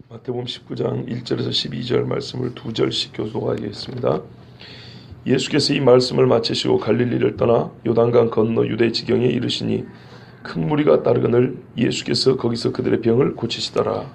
마태복음 19장 1절에서 12절 말씀을 두 절씩 교독하겠습니다. 예수께서 이 말씀을 마치시고 갈릴리를 떠나 요단강 건너 유대 지경에 이르시니 큰 무리가 따르거늘 예수께서 거기서 그들의 병을 고치시더라.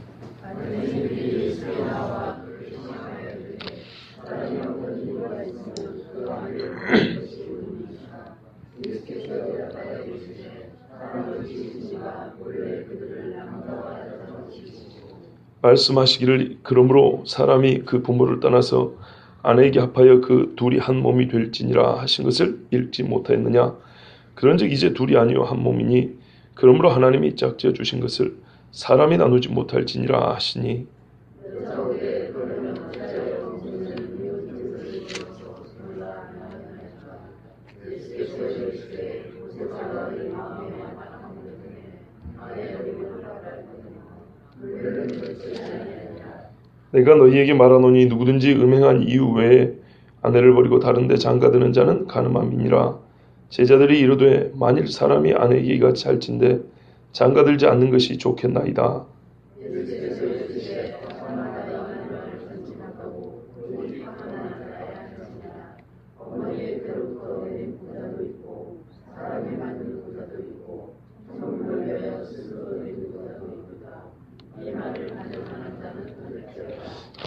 말씀하시기를 그러므로 사람이 그 부모를 떠나서 아내에게 합하여 그 둘이 한 몸이 될지니라 하신 것을 읽지 못하였느냐. 그런즉 이제 둘이 아니요 한 몸이니 그러므로 하나님이 짝지어 주신 것을 사람이 나누지 못할지니라 하시니. 내가 너희에게 말하노니 누구든지 음행한 이유 외에 아내를 버리고 다른 데 장가드는 자는 간음함이니라. 제자들이 이르되 만일 사람이 아내에게 이같이 할진대 장가들지 않는 것이 좋겠나이다.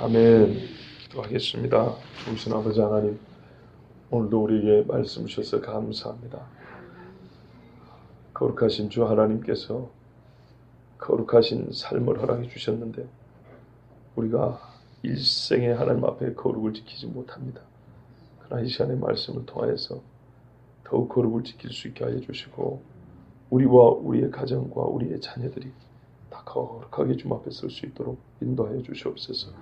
아멘. 기도하겠습니다. 우신 아버지 하나님, 오늘도 우리에게 말씀 주셔서 감사합니다. 거룩하신 주 하나님께서 거룩하신 삶을 허락해 주셨는데 우리가 일생에 하나님 앞에 거룩을 지키지 못합니다. 그러나 이 시간의 말씀을 통하여서 더욱 거룩을 지킬 수 있게 하여 주시고 우리와 우리의 가정과 우리의 자녀들이 다 거룩하게 주님 앞에 설 수 있도록 인도하여 주시옵소서.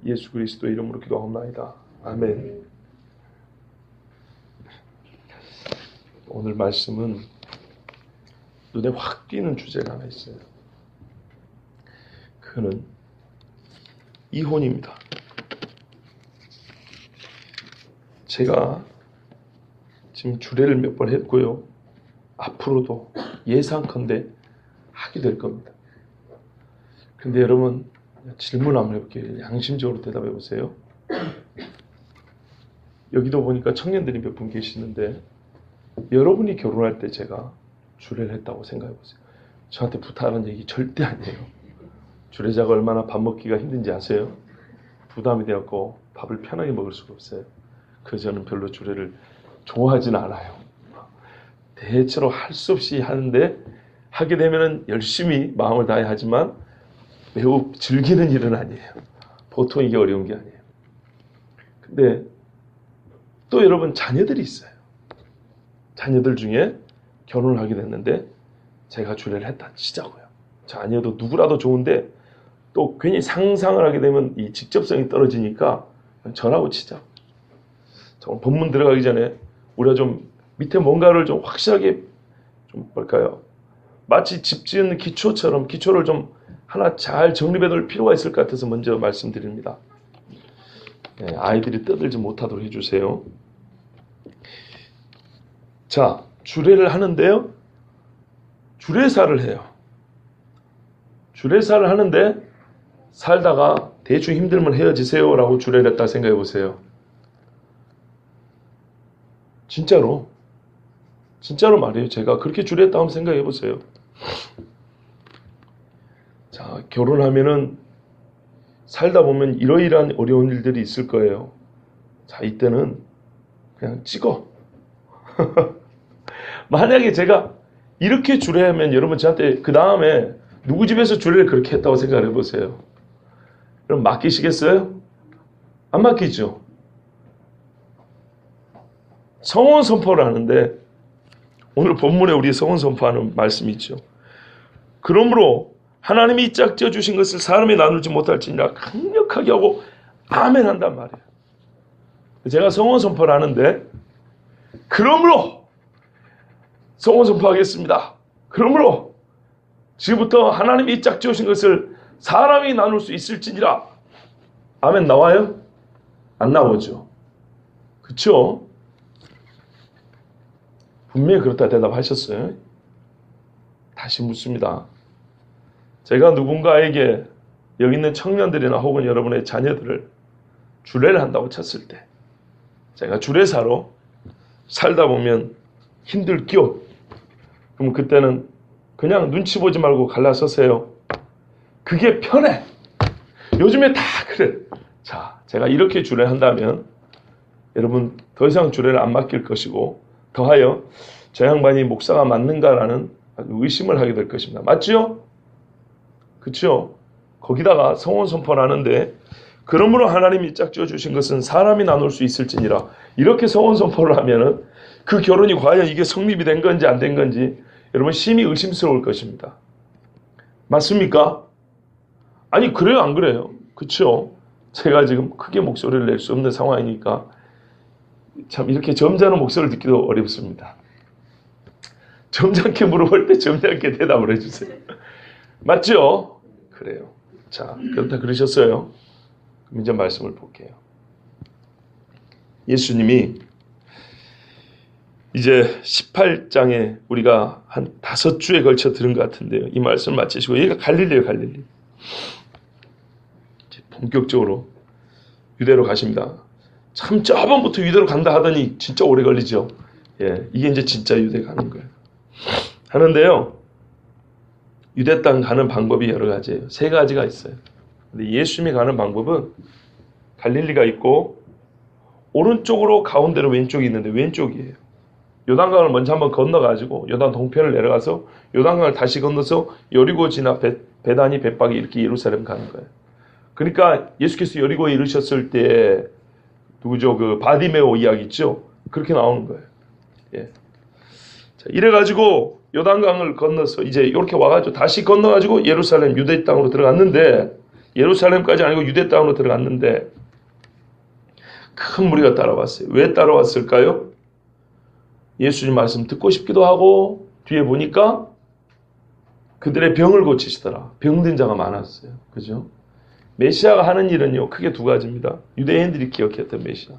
예수 그리스도의 이름으로 기도하옵나이다. 아멘. 오늘 말씀은 눈에 확 띄는 주제가 하나 있어요. 그는 이혼입니다. 제가 지금 주례를 몇 번 했고요. 앞으로도 예상컨대 하게 될 겁니다. 근데 여러분 질문 한번 해볼게요. 양심적으로 대답해 보세요. 여기도 보니까 청년들이 몇 분 계시는데 여러분이 결혼할 때 제가 주례를 했다고 생각해 보세요. 저한테 부탁하는 얘기 절대 아니에요. 주례자가 얼마나 밥 먹기가 힘든지 아세요? 부담이 되었고 밥을 편하게 먹을 수가 없어요. 그래서 저는 별로 주례를 좋아하진 않아요. 대체로 할 수 없이 하는데 하게 되면 열심히 마음을 다해 하지만 매우 즐기는 일은 아니에요. 보통 이게 어려운 게 아니에요. 근데 또 여러분 자녀들이 있어요. 자녀들 중에 결혼을 하게 됐는데 제가 주례를 했다 치자고요. 자녀도 누구라도 좋은데 또 괜히 상상을 하게 되면 이 직접성이 떨어지니까 저라고 치자. 정말 본문 들어가기 전에 우리가 좀 밑에 뭔가를 좀 확실하게 좀 뭘까요? 마치 집 짓는 기초처럼 기초를 좀 하나 잘 정립해 둘 필요가 있을 것 같아서 먼저 말씀드립니다. 네, 아이들이 떠들지 못하도록 해주세요. 자, 주례를 하는데요. 주례사를 해요. 주례사를 하는데 살다가 대충 힘들면 헤어지세요 라고 주례를 했다 생각해 보세요. 진짜로 말이에요. 제가 그렇게 주례했다 한번 생각해 보세요. 자, 결혼하면은 살다 보면 이러이러한 어려운 일들이 있을 거예요. 자, 이때는 그냥 찍어. 만약에 제가 이렇게 주례하면 여러분 저한테 그 다음에 누구 집에서 주례를 그렇게 했다고 생각을 해보세요. 그럼 맡기시겠어요? 안 맡기죠. 성혼 선포를 하는데 오늘 본문에 우리 성혼 선포하는 말씀이 있죠. 그러므로 하나님이 짝지어 주신 것을 사람이 나누지 못할지니라 강력하게 하고 아멘 한단 말이에요. 제가 성혼 선포를 하는데 그러므로 성혼 선포하겠습니다. 그러므로 지금부터 하나님이 짝지어 주신 것을 사람이 나눌 수 있을지니라. 아멘 나와요? 안 나오죠. 그렇죠? 분명히 그렇다 대답하셨어요. 다시 묻습니다. 제가 누군가에게 여기 있는 청년들이나 혹은 여러분의 자녀들을 주례를 한다고 쳤을 때 제가 주례사로 살다 보면 힘들겨. 그럼 그때는 그냥 눈치 보지 말고 갈라서세요. 그게 편해. 요즘에 다 그래. 자, 제가 이렇게 주례를 한다면 여러분 더 이상 주례를 안 맡길 것이고 더하여 저 양반이 목사가 맞는가라는 의심을 하게 될 것입니다. 맞죠? 그렇죠? 거기다가 성원 선포를 하는데 그러므로 하나님이 짝지어 주신 것은 사람이 나눌 수 있을지니라. 이렇게 성원 선포를 하면은 그 결혼이 과연 이게 성립이 된 건지 안 된 건지 여러분 심히 의심스러울 것입니다. 맞습니까? 아니 그래요 안 그래요? 그렇죠? 제가 지금 크게 목소리를 낼 수 없는 상황이니까 참 이렇게 점잖은 목소리를 듣기도 어렵습니다. 점잖게 물어볼 때 점잖게 대답을 해주세요. 맞죠? 그래요. 자, 그렇다 그러셨어요. 그럼 이제 말씀을 볼게요. 예수님이 이제 18장에 우리가 한 5주에 걸쳐 들은 것 같은데요. 이 말씀을 마치시고 여기가 갈릴리예요. 갈릴리. 본격적으로 유대로 가십니다. 참 저번부터 유대로 간다 하더니 진짜 오래 걸리죠. 예, 이게 이제 진짜 유대 가는 거예요. 하는데요. 유대 땅 가는 방법이 여러 가지예요. 3가지가 있어요. 근데 예수님이 가는 방법은 갈릴리가 있고 오른쪽으로 가운데로 왼쪽이 있는데 왼쪽이에요. 요단강을 먼저 한번 건너가지고 요단 동편을 내려가서 요단강을 다시 건너서 여리고 지나 베다니 벳박이 이렇게 예루살렘 가는 거예요. 그러니까 예수께서 여리고에 이르셨을 때 누구죠? 그 바디메오 이야기 있죠? 그렇게 나오는 거예요. 예. 자, 이래가지고 요단강을 건너서 이제 이렇게 와가지고 다시 건너가지고 예루살렘 유대 땅으로 들어갔는데 예루살렘까지 아니고 유대 땅으로 들어갔는데 큰 무리가 따라왔어요. 왜 따라왔을까요? 예수님 말씀 듣고 싶기도 하고 뒤에 보니까 그들의 병을 고치시더라. 병든 자가 많았어요. 그죠? 메시아가 하는 일은요 크게 2가지입니다. 유대인들이 기억했던 메시아.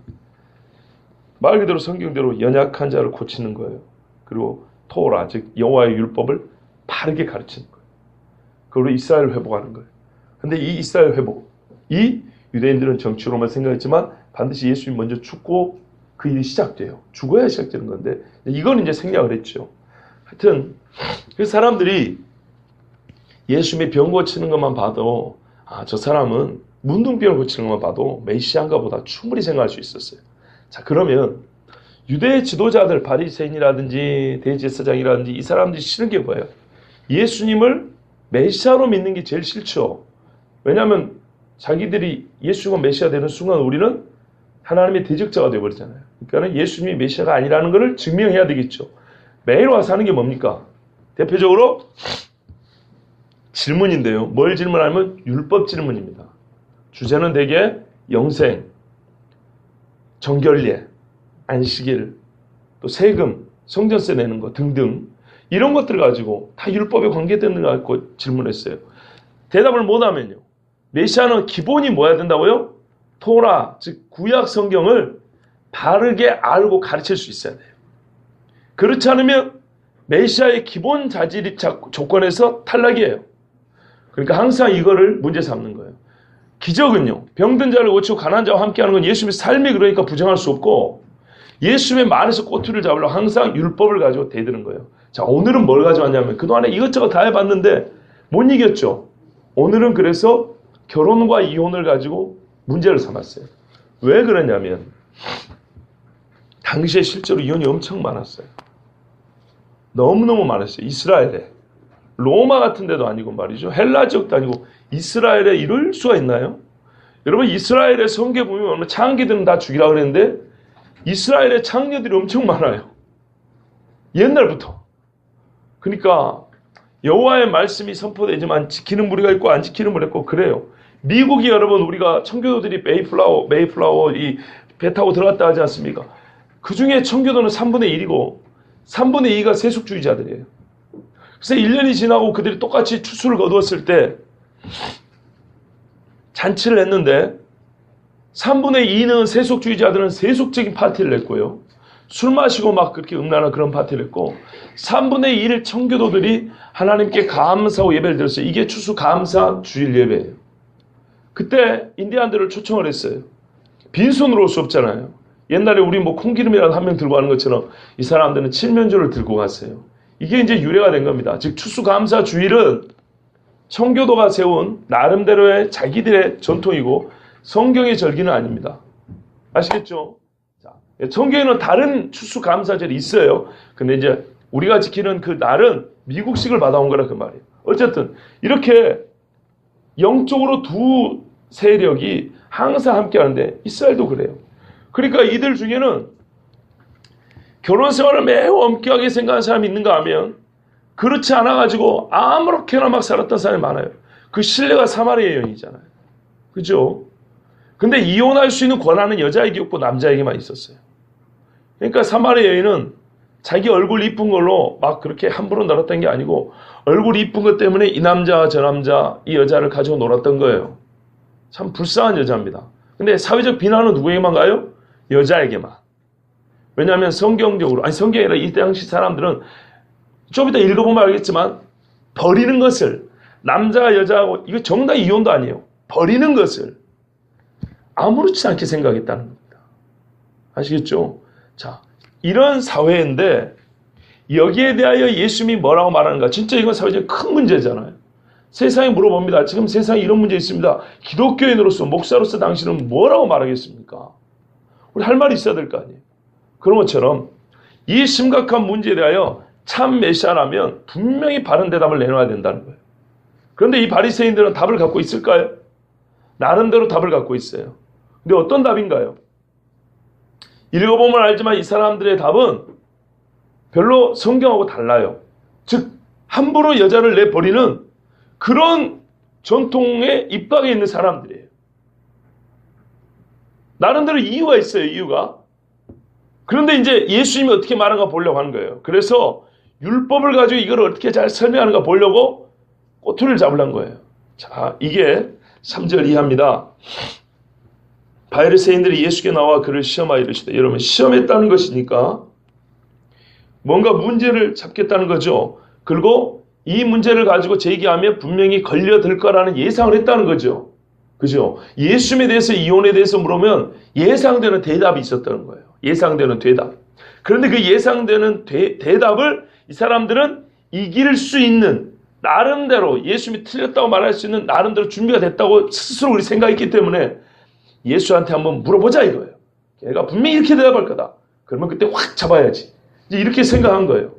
말 그대로 성경대로 연약한 자를 고치는 거예요. 그리고 토라 즉 여호와의 율법을 바르게 가르치는 거예요. 그걸로 이스라엘을 회복하는 거예요. 근데 이 이스라엘 회복, 이 유대인들은 정치로만 생각했지만 반드시 예수님이 먼저 죽고 그 일이 시작돼요. 죽어야 시작되는 건데 이건 이제 생략을 했죠. 하여튼 그 사람들이 예수님이 병 고치는 것만 봐도 저 사람은 문둥병을 고치는 것만 봐도 메시아인가 보다 충분히 생각할 수 있었어요. 자, 그러면 유대 지도자들 바리새인이라든지 대제사장이라든지 이 사람들이 싫은 게 뭐예요? 예수님을 메시아로 믿는 게 제일 싫죠. 왜냐하면 자기들이 예수가 메시아 되는 순간 우리는 하나님의 대적자가 되어버리잖아요. 그러니까 예수님이 메시아가 아니라는 것을 증명해야 되겠죠. 매일 와서 하는 게 뭡니까? 대표적으로 질문인데요. 뭘 질문하면 율법 질문입니다. 주제는 대개 영생, 정결례, 안식일, 또 세금, 성전세 내는 거 등등 이런 것들을 가지고 다 율법에 관계되는 거 갖고 질문했어요. 대답을 못하면요. 메시아는 기본이 뭐야 된다고요? 토라, 즉 구약 성경을 바르게 알고 가르칠 수 있어야 돼요. 그렇지 않으면 메시아의 기본 자질 조건에서 탈락이에요. 그러니까 항상 이거를 문제 삼는 거예요. 기적은요. 병든 자를 고치고 가난한 자와 함께하는 건 예수님의 삶이 그러니까 부정할 수 없고 예수님의 말에서 꼬투리를 잡으려고 항상 율법을 가지고 대드는 거예요. 자, 오늘은 뭘 가져왔냐면 그동안에 이것저것 다 해봤는데 못 이겼죠. 오늘은 그래서 결혼과 이혼을 가지고 문제를 삼았어요. 왜 그러냐면 당시에 실제로 이혼이 엄청 많았어요. 너무너무 많았어요. 이스라엘에. 로마 같은 데도 아니고 말이죠. 헬라 지역도 아니고 이스라엘에 이럴 수가 있나요? 여러분 이스라엘의 성경에 보면 창기들은 다 죽이라 그랬는데 이스라엘의 창녀들이 엄청 많아요. 옛날부터. 그러니까 여호와의 말씀이 선포되지만 지키는 무리가 있고 안 지키는 무리가 있고 그래요. 미국이 여러분 우리가 청교도들이 메이플라워 이 배 타고 들어갔다 하지 않습니까? 그 중에 청교도는 3분의 1이고 3분의 2가 세속주의자들이에요. 그래서 1년이 지나고 그들이 똑같이 추수를 거두었을 때 잔치를 했는데 3분의 2는 세속주의자들은 세속적인 파티를 했고요. 술 마시고 막 그렇게 음란한 그런 파티를 했고 3분의 1 청교도들이 하나님께 감사하고 예배를 드렸어요. 이게 추수 감사 주일 예배예요. 그때 인디안들을 초청을 했어요. 빈손으로 올 수 없잖아요. 옛날에 우리 뭐 콩기름이라도 한 명 들고 가는 것처럼 이 사람들은 칠면조를 들고 갔어요. 이게 이제 유래가 된 겁니다. 즉 추수감사주일은 청교도가 세운 나름대로의 자기들의 전통이고 성경의 절기는 아닙니다. 아시겠죠? 자, 성경에는 다른 추수감사절이 있어요. 근데 이제 우리가 지키는 그 날은 미국식을 받아온 거라 그 말이에요. 어쨌든 이렇게 영적으로 두 세력이 항상 함께 하는데 이스라엘도 그래요. 그러니까 이들 중에는 결혼 생활을 매우 엄격하게 생각하는 사람이 있는가 하면 그렇지 않아가지고 아무렇게나 막 살았던 사람이 많아요. 그 신뢰가 사마리아 여인이잖아요. 그죠? 근데 이혼할 수 있는 권한은 여자에게 없고 남자에게만 있었어요. 그러니까 사마리아 여인은 자기 얼굴 이쁜 걸로 막 그렇게 함부로 놀았던 게 아니고 얼굴이 이쁜 것 때문에 이 남자 저 남자 이 여자를 가지고 놀았던 거예요. 참 불쌍한 여자입니다. 근데 사회적 비난은 누구에게만 가요? 여자에게만. 왜냐하면 성경적으로, 아니 성경이 아니라 이 당시 사람들은 좀 이따 읽어보면 알겠지만 버리는 것을, 남자가 여자하고 이거 정당 이혼도 아니에요. 버리는 것을 아무렇지 않게 생각했다는 겁니다. 아시겠죠? 자, 이런 사회인데 여기에 대하여 예수님이 뭐라고 말하는가? 진짜 이건 사회적 큰 문제잖아요. 세상에 물어봅니다. 지금 세상에 이런 문제 있습니다. 기독교인으로서, 목사로서 당신은 뭐라고 말하겠습니까? 우리 할 말이 있어야 될 거 아니에요. 그런 것처럼 이 심각한 문제에 대하여 참 메시아라면 분명히 바른 대답을 내놔야 된다는 거예요. 그런데 이 바리새인들은 답을 갖고 있을까요? 나름대로 답을 갖고 있어요. 근데 어떤 답인가요? 읽어보면 알지만 이 사람들의 답은 별로 성경하고 달라요. 즉 함부로 여자를 내버리는 그런 전통에 입각해 있는 사람들이에요. 나름대로 이유가 있어요. 이유가. 그런데 이제 예수님이 어떻게 말하는가 보려고 하는 거예요. 그래서 율법을 가지고 이걸 어떻게 잘 설명하는가 보려고 꼬투리를 잡으려는 거예요. 자, 이게 3절 이하입니다. 바리새인들이 예수께 나와 그를 시험하여 이르시되, 여러분 시험했다는 것이니까 뭔가 문제를 잡겠다는 거죠. 그리고 이 문제를 가지고 제기하면 분명히 걸려들 거라는 예상을 했다는 거죠. 그죠? 예수님에 대해서, 이혼에 대해서 물으면 예상되는 대답이 있었다는 거예요. 예상되는 대답. 그런데 그 예상되는 대답을 이 사람들은 이길 수 있는, 나름대로 예수님이 틀렸다고 말할 수 있는 나름대로 준비가 됐다고 스스로 우리 생각했기 때문에 예수한테 한번 물어보자 이거예요. 걔가 분명히 이렇게 대답할 거다. 그러면 그때 확 잡아야지. 이제 이렇게 생각한 거예요.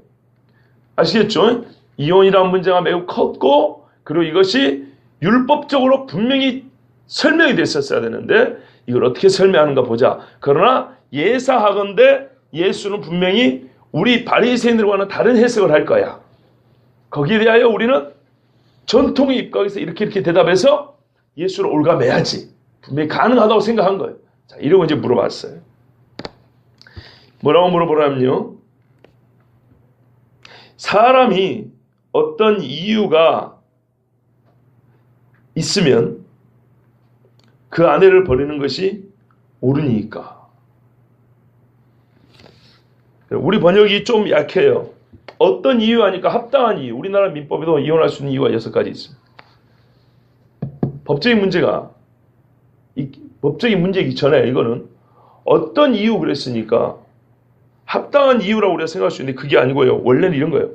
아시겠죠? 이혼이라는 문제가 매우 컸고, 그리고 이것이 율법적으로 분명히 설명이 됐었어야 되는데 이걸 어떻게 설명하는가 보자. 그러나 예사하건대 예수는 분명히 우리 바리새인들과는 다른 해석을 할 거야. 거기에 대하여 우리는 전통의 입각에서 이렇게 대답해서 예수를 올가매야지. 분명히 가능하다고 생각한 거예요. 자, 이러고 이제 물어봤어요. 뭐라고 물어보라면요. 사람이 어떤 이유가 있으면 그 아내를 버리는 것이 옳으니까. 우리 번역이 좀 약해요. 어떤 이유 하니까 합당한 이유. 우리나라 민법에도 이혼할 수 있는 이유가 6가지 있습니다. 법적인 문제가, 법적인 문제이기 전에 이거는 어떤 이유 그랬으니까 합당한 이유라고 우리가 생각할 수 있는데 그게 아니고요. 원래는 이런 거예요.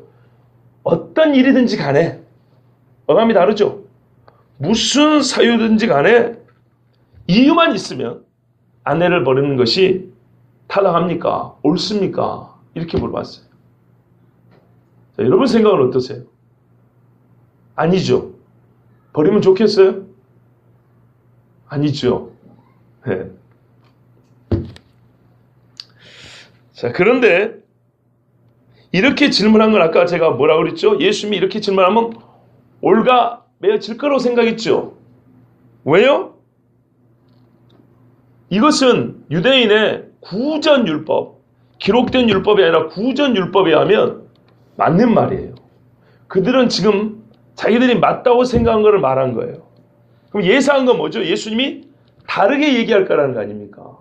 어떤 일이든지 간에, 어감이 다르죠. 무슨 사유든지 간에 이유만 있으면 아내를 버리는 것이 타당합니까? 옳습니까? 이렇게 물어봤어요. 자, 여러분 생각은 어떠세요? 아니죠. 버리면 좋겠어요? 아니죠. 네. 자, 그런데 이렇게 질문한 건 아까 제가 뭐라고 그랬죠? 예수님이 이렇게 질문하면 올가매어질 거라고 생각했죠. 왜요? 이것은 유대인의 구전율법, 기록된 율법이 아니라 구전율법에 하면 맞는 말이에요. 그들은 지금 자기들이 맞다고 생각한 것을 말한 거예요. 그럼 예상한 건 뭐죠? 예수님이 다르게 얘기할 거라는 거 아닙니까?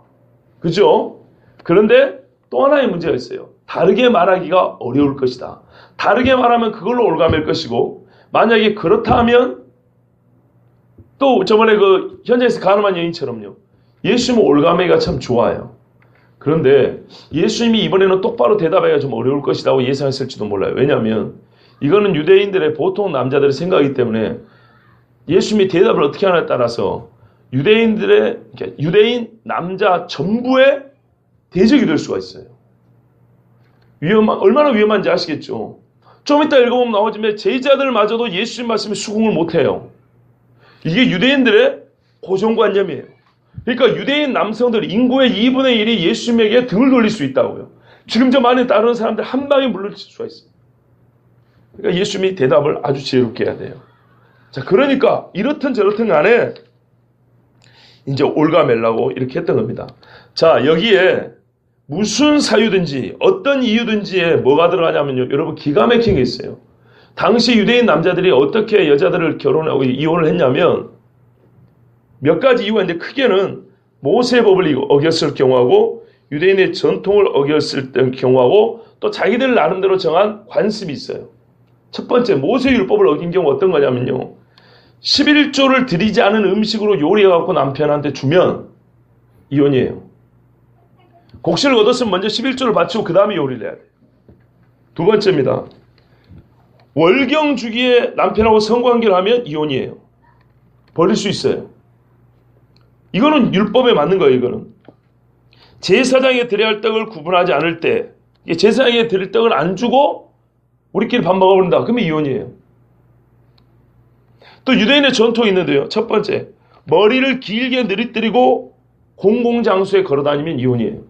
그죠? 그런데 또 하나의 문제가 있어요. 다르게 말하기가 어려울 것이다. 다르게 말하면 그걸로 올가맬 것이고, 만약에 그렇다 하면 또 저번에 그 현장에서 가늠한 여인처럼요. 예수님은 올가매가 참 좋아요. 그런데 예수님이 이번에는 똑바로 대답하기가 좀 어려울 것이라고 예상했을지도 몰라요. 왜냐하면 이거는 유대인들의 보통 남자들의 생각이기 때문에 예수님이 대답을 어떻게 하냐에 따라서 유대인 남자 전부의 대적이 될 수가 있어요. 얼마나 위험한지 아시겠죠? 좀 이따 읽어보면 나오지만 제자들마저도 예수님 말씀에 수긍을 못해요. 이게 유대인들의 고정관념이에요. 그러니까 유대인 남성들 인구의 2분의 1이 예수님에게 등을 돌릴 수 있다고요. 지금 저 많이 따르는 사람들 한 방에 물러칠 수가 있어요. 그러니까 예수님이 대답을 아주 지혜롭게 해야 돼요. 자, 그러니까 이렇든 저렇든 간에 이제 올가멜라고 이렇게 했던 겁니다. 자, 여기에 무슨 사유든지 어떤 이유든지에 뭐가 들어가냐면요. 여러분 기가 막힌 게 있어요. 당시 유대인 남자들이 어떻게 여자들을 결혼하고 이혼을 했냐면 몇 가지 이유가 있는데 크게는 모세의 법을 어겼을 경우하고 유대인의 전통을 어겼을 경우하고 또 자기들 나름대로 정한 관습이 있어요. 첫 번째 모세 율법을 어긴 경우 어떤 거냐면요. 11조를 드리지 않은 음식으로 요리해갖고 남편한테 주면 이혼이에요. 곡식을 얻었으면 먼저 11조를 바치고 그 다음에 요리를 해야 돼요. 두 번째입니다. 월경 주기에 남편하고 성관계를 하면 이혼이에요. 버릴 수 있어요. 이거는 율법에 맞는 거예요. 이거는 제사장에 드려야 할 떡을 구분하지 않을 때 제사장에 드릴 떡을 안 주고 우리끼리 밥 먹어버린다. 그러면 이혼이에요. 또 유대인의 전통이 있는데요. 첫 번째, 머리를 길게 늘어뜨리고 공공장소에 걸어다니면 이혼이에요.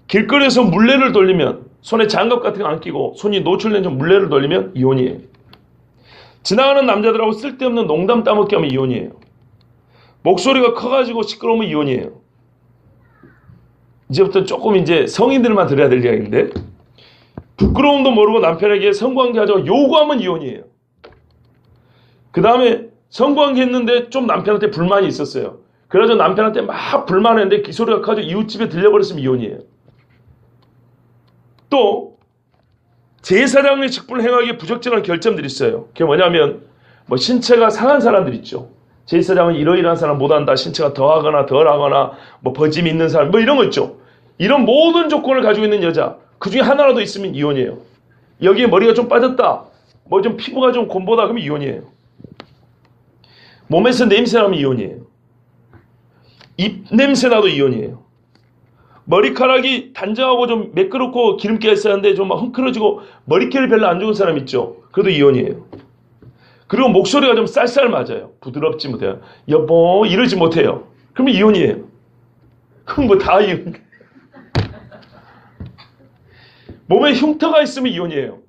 길거리에서 물레를 돌리면 손에 장갑 같은 거 안 끼고 손이 노출된 좀 물레를 돌리면 이혼이에요. 지나가는 남자들하고 쓸데없는 농담 따먹기 하면 이혼이에요. 목소리가 커가지고 시끄러우면 이혼이에요. 이제부터 조금 이제 성인들만 들어야 될 이야기인데 부끄러움도 모르고 남편에게 성관계 하자고 요구하면 이혼이에요. 그 다음에 성관계 했는데 좀 남편한테 불만이 있었어요. 그래서 남편한테 막 불만했는데 그 소리가 커가지고 이웃집에 들려버렸으면 이혼이에요. 또 제사장의 직분을 행하기에 부적절한 결점들이 있어요. 그게 뭐냐면 뭐 신체가 상한 사람들 있죠. 제사장은 이러이러한 사람 못한다. 신체가 더하거나 덜하거나 뭐 버짐이 있는 사람 뭐 이런 거 있죠. 이런 모든 조건을 가지고 있는 여자 그 중에 하나라도 있으면 이혼이에요. 여기에 머리가 좀 빠졌다. 뭐 좀 피부가 좀 곰보다 그러면 이혼이에요. 몸에서 냄새 나면 이혼이에요. 입 냄새 나도 이혼이에요. 머리카락이 단정하고 좀 매끄럽고 기름기가 있었는데 좀 막 흥크러지고 머리결이 별로 안 좋은 사람 있죠. 그래도 이혼이에요. 그리고 목소리가 좀 쌀쌀 맞아요. 부드럽지 못해요. 여보 이러지 못해요. 그러면 이혼이에요. 그럼 뭐 다 이혼. 몸에 흉터가 있으면 이혼이에요.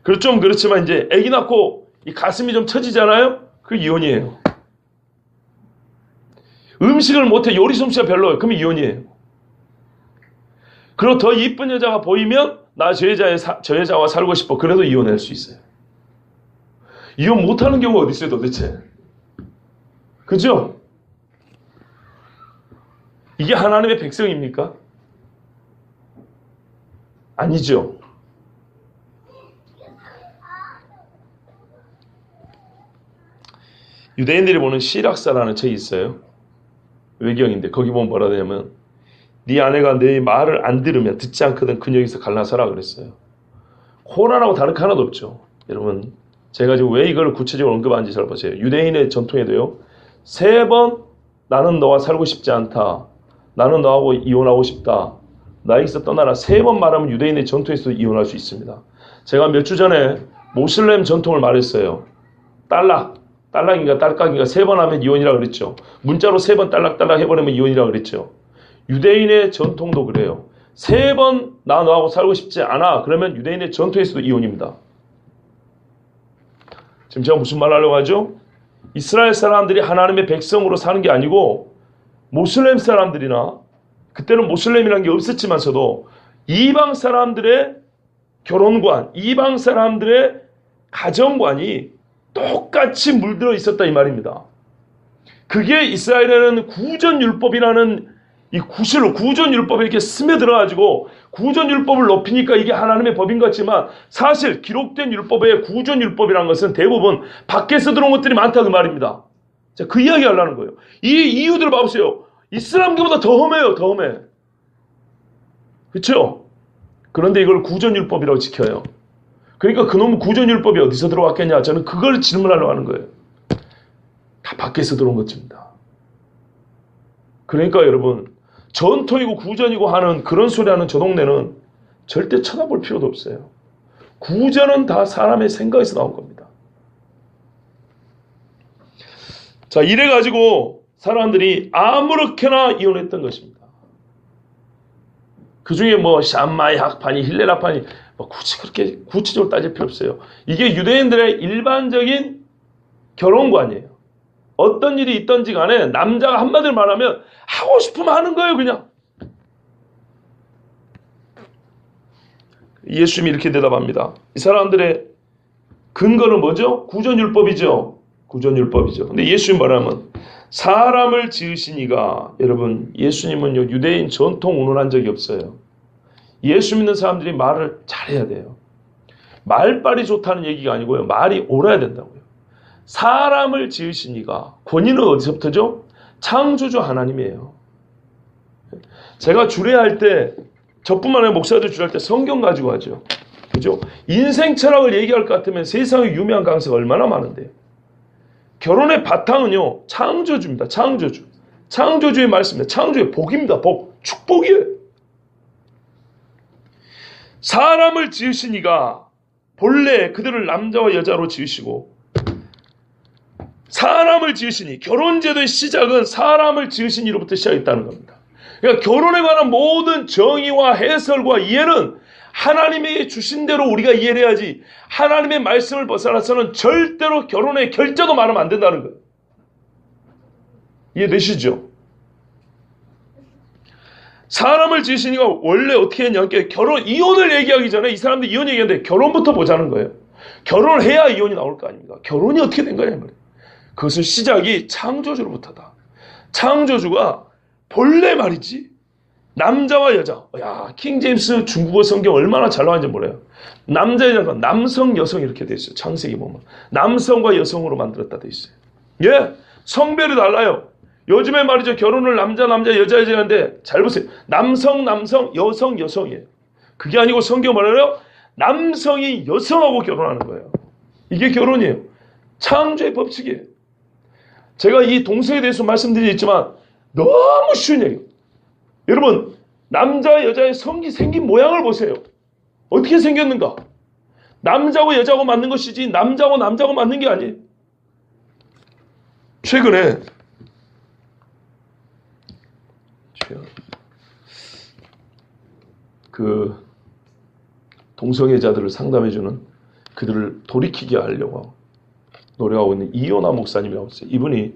그리고 좀 그렇지만 이제 아기 낳고 이 가슴이 좀 처지잖아요. 그 이혼이에요. 음식을 못해 요리 솜씨가 별로예요. 그러면 이혼이에요. 그리고 더 이쁜 여자가 보이면 나 저 여자와 살고 싶어. 그래도 이혼할 수 있어요. 이혼 못하는 경우가 어디 있어요 도대체. 그죠? 이게 하나님의 백성입니까? 아니죠. 유대인들이 보는 시락사라는 책이 있어요. 외경인데 거기 보면 뭐라 하냐면 네 아내가 내 말을 안 들으면 듣지 않거든 그녀에게서 갈라서라 그랬어요. 코란하고 다른 게 하나도 없죠. 여러분 제가 지금 왜 이걸 구체적으로 언급하는지 잘 보세요. 유대인의 전통에도요. 3번 나는 너와 살고 싶지 않다. 나는 너하고 이혼하고 싶다. 나에게서 떠나라. 3번 말하면 유대인의 전통에서도 이혼할 수 있습니다. 제가 몇 주 전에 모슬렘 전통을 말했어요. 딸락인가 딸깍인가 3번 하면 이혼이라고 그랬죠. 문자로 3번 딸락 해버리면 이혼이라고 그랬죠. 유대인의 전통도 그래요. 3번 나 너하고 살고 싶지 않아. 그러면 유대인의 전통에서도 이혼입니다. 지금 제가 무슨 말 하려고 하죠? 이스라엘 사람들이 하나님의 백성으로 사는 게 아니고 모슬렘 사람들이나 그때는 모슬렘이라는 게 없었지만서도 이방 사람들의 결혼관, 이방 사람들의 가정관이 똑같이 물들어 있었다 이 말입니다. 그게 이스라엘에는 구전율법이라는 이 구실로 구전율법에 이렇게 스며들어가지고 구전율법을 높이니까 이게 하나님의 법인 것 같지만 사실 기록된 율법의 구전율법이라는 것은 대부분 밖에서 들어온 것들이 많다 그 말입니다. 자, 그 이야기 하려는 거예요. 이 이유들을 봐보세요. 이슬람교보다 더 험해요. 더 험해. 그렇죠? 그런데 이걸 구전율법이라고 지켜요. 그러니까 그놈 구전율법이 어디서 들어왔겠냐? 저는 그걸 질문하려고 하는 거예요. 다 밖에서 들어온 것입니다. 그러니까 여러분 전통이고 구전이고 하는 그런 소리 하는 저 동네는 절대 쳐다볼 필요도 없어요. 구전은 다 사람의 생각에서 나온 겁니다. 자, 이래가지고 사람들이 아무렇게나 이혼했던 것입니다. 그 중에 뭐 샴마이 학파니 힐렐 학파니 뭐 굳이 그렇게 구체적으로 따질 필요 없어요. 이게 유대인들의 일반적인 결혼관이에요. 어떤 일이 있든지 간에 남자가 한마디로 말하면 하고 싶으면 하는 거예요, 그냥. 예수님이 이렇게 대답합니다. 이 사람들의 근거는 뭐죠? 구전율법이죠. 구전율법이죠. 근데 예수님 말하면 사람을 지으시니가, 여러분 예수님은요 유대인 전통 운운한 적이 없어요. 예수 믿는 사람들이 말을 잘해야 돼요. 말빨이 좋다는 얘기가 아니고요. 말이 옳아야 된다고요. 사람을 지으시니가, 권위는 어디서부터죠? 창조주 하나님이에요. 제가 주례할 때, 저뿐만 아니라 목사들 주례할 때 성경 가지고 하죠. 그죠? 인생 철학을 얘기할 것 같으면 세상에 유명한 강사가 얼마나 많은데요. 결혼의 바탕은요 창조주입니다. 창조주. 창조주의 말씀입니다. 창조의 복입니다. 복. 축복이에요. 사람을 지으시니가 본래 그들을 남자와 여자로 지으시고, 사람을 지으시니, 결혼제도의 시작은 사람을 지으시니로부터 시작했다는 겁니다. 그러니까 결혼에 관한 모든 정의와 해설과 이해는 하나님에게 주신 대로 우리가 이해를 해야지, 하나님의 말씀을 벗어나서는 절대로 결혼의 결자도 말하면 안 된다는 거예요. 이해되시죠? 사람을 지으시니가 원래 어떻게 했냐, 결혼, 이혼을 얘기하기 전에 이 사람들이 이혼 얘기하는데 결혼부터 보자는 거예요. 결혼을 해야 이혼이 나올 거 아닙니까? 결혼이 어떻게 된 거냐 말이에요. 그것은 시작이 창조주로부터다. 창조주가 본래 말이지, 남자와 여자. 야, 킹제임스 중국어 성경 얼마나 잘 나왔는지 몰라요. 남자, 여자가 남성, 여성 이렇게 돼 있어요. 창세기 보면 남성과 여성으로 만들었다 돼 있어요. 예, 성별이 달라요. 요즘에 말이죠, 결혼을 남자, 여자, 여자인데 잘 보세요. 남성, 여성, 여성이에요. 그게 아니고 성경 말해요. 남성이 여성하고 결혼하는 거예요. 이게 결혼이에요. 창조의 법칙이에요. 제가 이 동성에 대해서 말씀드리지만 너무 쉬운 얘기예요. 여러분, 남자 여자의 성기 생긴 모양을 보세요. 어떻게 생겼는가? 남자고 여자고 맞는 것이지 남자고 맞는 게 아니에요. 최근에 그 동성애자들을 상담해주는, 그들을 돌이키게 하려고 노력하고 있는 이요나 목사님이라고 있어요. 이분이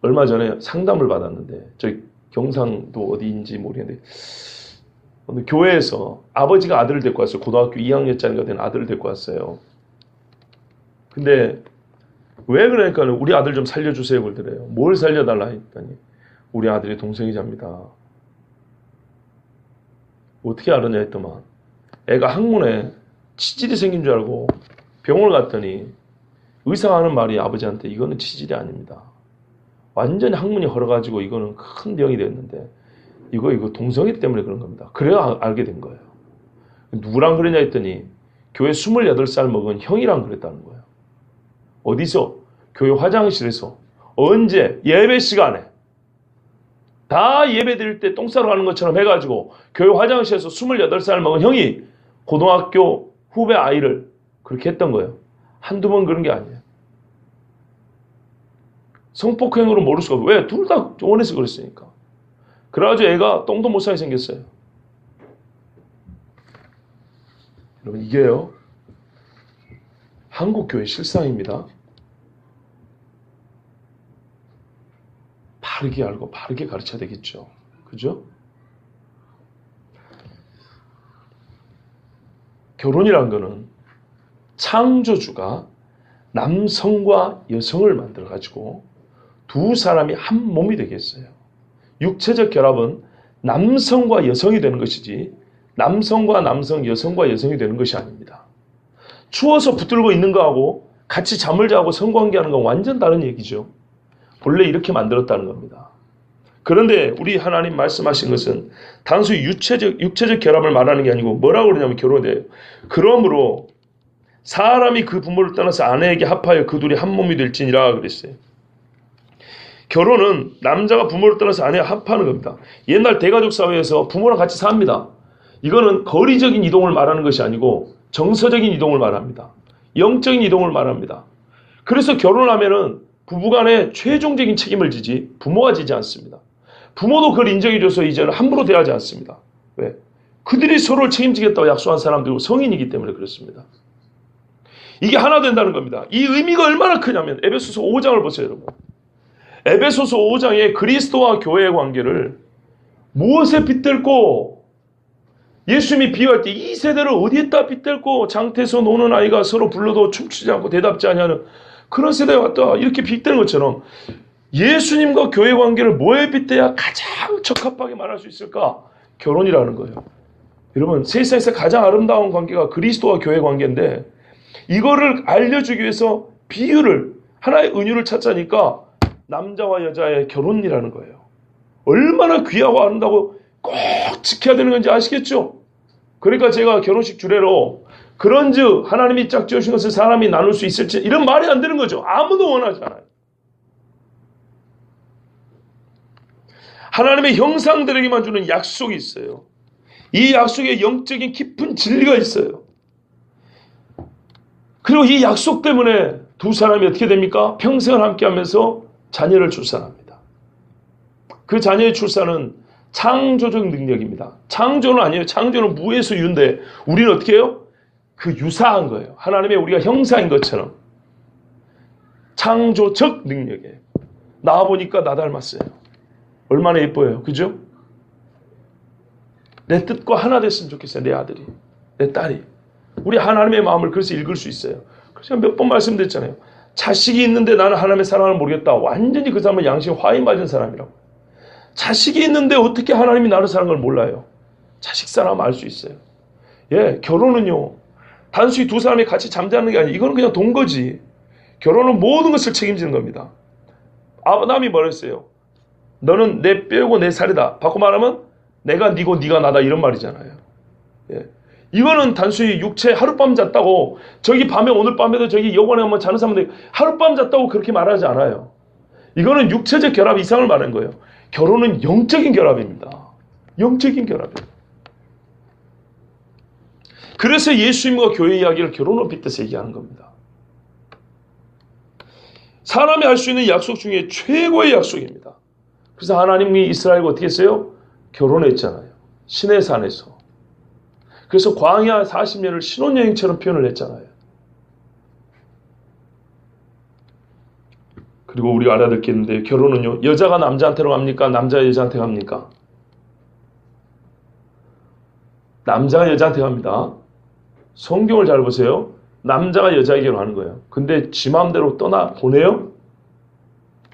얼마 전에 상담을 받았는데, 저희 경상도 어디인지 모르겠는데, 어느 교회에서 아버지가 아들을 데리고 왔어요. 고등학교 2학년짜리가 된 아들을 데리고 왔어요. 근데 왜 그러니까 우리 아들 좀 살려주세요 그러더래요. 뭘 살려달라 했더니 우리 아들이 동성애자입니다. 어떻게 알았냐 했더만, 애가 항문에 치질이 생긴 줄 알고 병원을 갔더니 의사가 하는 말이 아버지한테 이거는 치질이 아닙니다. 완전히 항문이 헐어가지고 이거는 큰 병이 됐는데 이거 동성애 때문에 그런 겁니다. 그래야 알게 된 거예요. 누구랑 그러냐 했더니 교회 28살 먹은 형이랑 그랬다는 거예요. 어디서? 교회 화장실에서. 언제? 예배 시간에. 다 예배 드릴 때 똥 싸러 가는 것처럼 해가지고 교회 화장실에서 28살 먹은 형이 고등학교 후배 아이를 그렇게 했던 거예요. 한두 번 그런 게 아니에요. 성폭행으로 모를 수가 없어요. 왜? 둘 다 원해서 그랬으니까. 그래가지고 애가 똥도 못 싸게 생겼어요. 여러분, 이게요, 한국교회 실상입니다. 바르게 알고 바르게 가르쳐야 되겠죠. 그죠? 결혼이란 거는 창조주가 남성과 여성을 만들어가지고 두 사람이 한 몸이 되겠어요. 육체적 결합은 남성과 여성이 되는 것이지 남성과 남성, 여성과 여성이 되는 것이 아닙니다. 추워서 붙들고 있는 거하고 같이 잠을 자고 성관계하는 건 완전 다른 얘기죠. 본래 이렇게 만들었다는 겁니다. 그런데 우리 하나님 말씀하신 것은 단순히 육체적 결합을 말하는 게 아니고 뭐라고 그러냐면 결혼이에요. 그러므로 사람이 그 부모를 떠나서 아내에게 합하여 그 둘이 한 몸이 될지니라 그랬어요. 결혼은 남자가 부모를 떠나서 아내와 합하는 겁니다. 옛날 대가족 사회에서 부모랑 같이 삽니다. 이거는 거리적인 이동을 말하는 것이 아니고 정서적인 이동을 말합니다. 영적인 이동을 말합니다. 그래서 결혼하면은 부부간에 최종적인 책임을 지지 부모가 지지 않습니다. 부모도 그걸 인정해줘서 이제는 함부로 대하지 않습니다. 왜? 그들이 서로를 책임지겠다고 약속한 사람들이고 성인이기 때문에 그렇습니다. 이게 하나 된다는 겁니다. 이 의미가 얼마나 크냐면 에베소서 5장을 보세요, 여러분. 에베소서 5장에 그리스도와 교회의 관계를 무엇에 빗댈고 예수님이 비유할 때 이 세대를 어디에다 빗댈고 장태에서 노는 아이가 서로 불러도 춤추지 않고 대답지 않냐는 그런 세대가 왔다 이렇게 빗대는 것처럼 예수님과 교회 관계를 뭐에 빗대야 가장 적합하게 말할 수 있을까? 결혼이라는 거예요. 여러분 세상에서 가장 아름다운 관계가 그리스도와 교회 관계인데 이거를 알려주기 위해서 비유를 하나의 은유를 찾자니까 남자와 여자의 결혼이라는 거예요. 얼마나 귀하고 아름다고 꼭 지켜야 되는 건지 아시겠죠? 그러니까 제가 결혼식 주례로 그런즉 하나님이 짝지으신 것을 사람이 나눌 수 있을지 이런 말이 안 되는 거죠. 아무도 원하지 않아요. 하나님의 형상들에게만 주는 약속이 있어요. 이 약속에 영적인 깊은 진리가 있어요. 그리고 이 약속 때문에 두 사람이 어떻게 됩니까? 평생을 함께하면서 자녀를 출산합니다. 그 자녀의 출산은 창조적 능력입니다. 창조는 아니에요. 창조는 무에서 유인데 우리는 어떻게 해요? 그 유사한 거예요. 하나님의 우리가 형상인 것처럼 창조적 능력이에요. 나와보니까 나 닮았어요. 얼마나 예뻐요. 그죠? 내 뜻과 하나 됐으면 좋겠어요. 내 아들이, 내 딸이. 우리 하나님의 마음을 그래서 읽을 수 있어요. 그래서 몇 번 말씀드렸잖아요. 자식이 있는데 나는 하나님의 사랑을 모르겠다. 완전히 그 사람은 양심 화이 맞은 사람이라고. 자식이 있는데 어떻게 하나님이 나를 사랑하는 걸 몰라요. 자식 사랑 알 수 있어요. 예, 결혼은요. 단순히 두 사람이 같이 잠자는 게 아니에요. 이거는 그냥 동거지. 결혼은 모든 것을 책임지는 겁니다. 아브라함이 뭐랬어요? 너는 내 뼈고 내 살이다. 바꿔 말하면 내가 니고 니가 나다 이런 말이잖아요. 예. 이거는 단순히 육체 하룻밤 잤다고 저기 밤에 오늘 밤에도 저기 여관에 한번 자는 사람들 하룻밤 잤다고 그렇게 말하지 않아요. 이거는 육체적 결합 이상을 말하는 거예요. 결혼은 영적인 결합입니다. 영적인 결합이에요. 그래서 예수님과 교회 이야기를 결혼을 빗대서 얘기하는 겁니다. 사람이 할 수 있는 약속 중에 최고의 약속입니다. 그래서 하나님이 이스라엘과 어떻게 했어요? 결혼했잖아요. 신의 산에서. 그래서 광야 40년을 신혼여행처럼 표현을 했잖아요. 그리고 우리가 알아야 될 게 있는데 결혼은요. 여자가 남자한테로 갑니까? 남자가 여자한테 갑니까? 남자가 여자한테 갑니다. 성경을 잘 보세요. 남자가 여자에게로 하는 거예요. 근데 지 마음대로 떠나 보내요?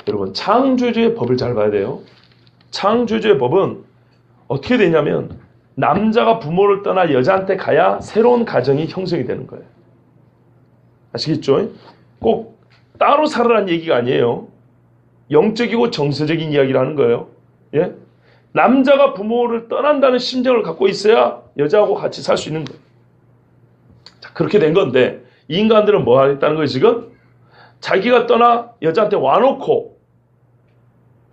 여러분 창조주의 법을 잘 봐야 돼요. 창조주의 법은 어떻게 되냐면 남자가 부모를 떠나 여자한테 가야 새로운 가정이 형성이 되는 거예요. 아시겠죠? 꼭 따로 살아라는 얘기가 아니에요. 영적이고 정서적인 이야기를 하는 거예요. 예? 남자가 부모를 떠난다는 심정을 갖고 있어야 여자하고 같이 살 수 있는 거예요. 자, 그렇게 된 건데 인간들은 뭐 하겠다는 거예요 지금? 자기가 떠나 여자한테 와놓고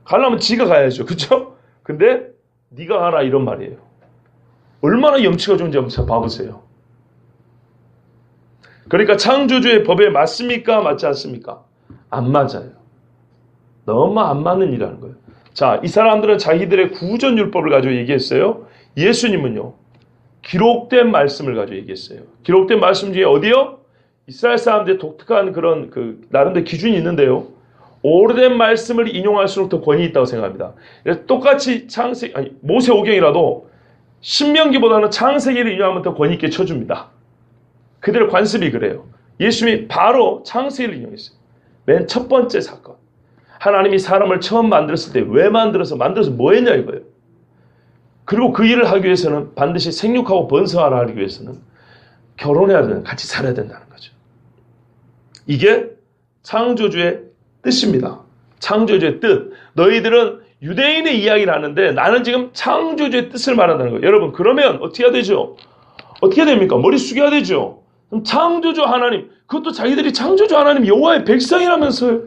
가려면 지가 가야죠. 그렇죠? 근데 네가 가라 이런 말이에요. 얼마나 염치가 좋은지 한번 봐보세요. 그러니까 창조주의 법에 맞습니까? 맞지 않습니까? 안 맞아요. 너무 안 맞는 일이라는 거예요. 자, 이 사람들은 자기들의 구전율법을 가지고 얘기했어요. 예수님은요. 기록된 말씀을 가지고 얘기했어요. 기록된 말씀 중에 어디요? 이스라엘 사람들의 독특한 그런 나름대로 기준이 있는데요. 오래된 말씀을 인용할수록 더 권위 있다고 생각합니다. 똑같이 모세오경이라도 신명기보다는 창세기를 인용하면 더 권위 있게 쳐줍니다. 그들의 관습이 그래요. 예수님이 바로 창세기를 인용했어요. 맨 첫 번째 사건. 하나님이 사람을 처음 만들었을 때 왜 만들어서 뭐 했냐 이거예요. 그리고 그 일을 하기 위해서는 반드시 생육하고 번성하라 하기 위해서는 결혼해야 된다. 같이 살아야 된다는 거죠. 이게 창조주의 뜻입니다. 창조주의 뜻. 너희들은 유대인의 이야기를 하는데 나는 지금 창조주의 뜻을 말한다는 거예요. 여러분, 그러면 어떻게 해야 되죠? 어떻게 됩니까? 머리 숙여야 되죠. 그럼 창조주 하나님, 그것도 자기들이 창조주 하나님 여호와의 백성이라면서요.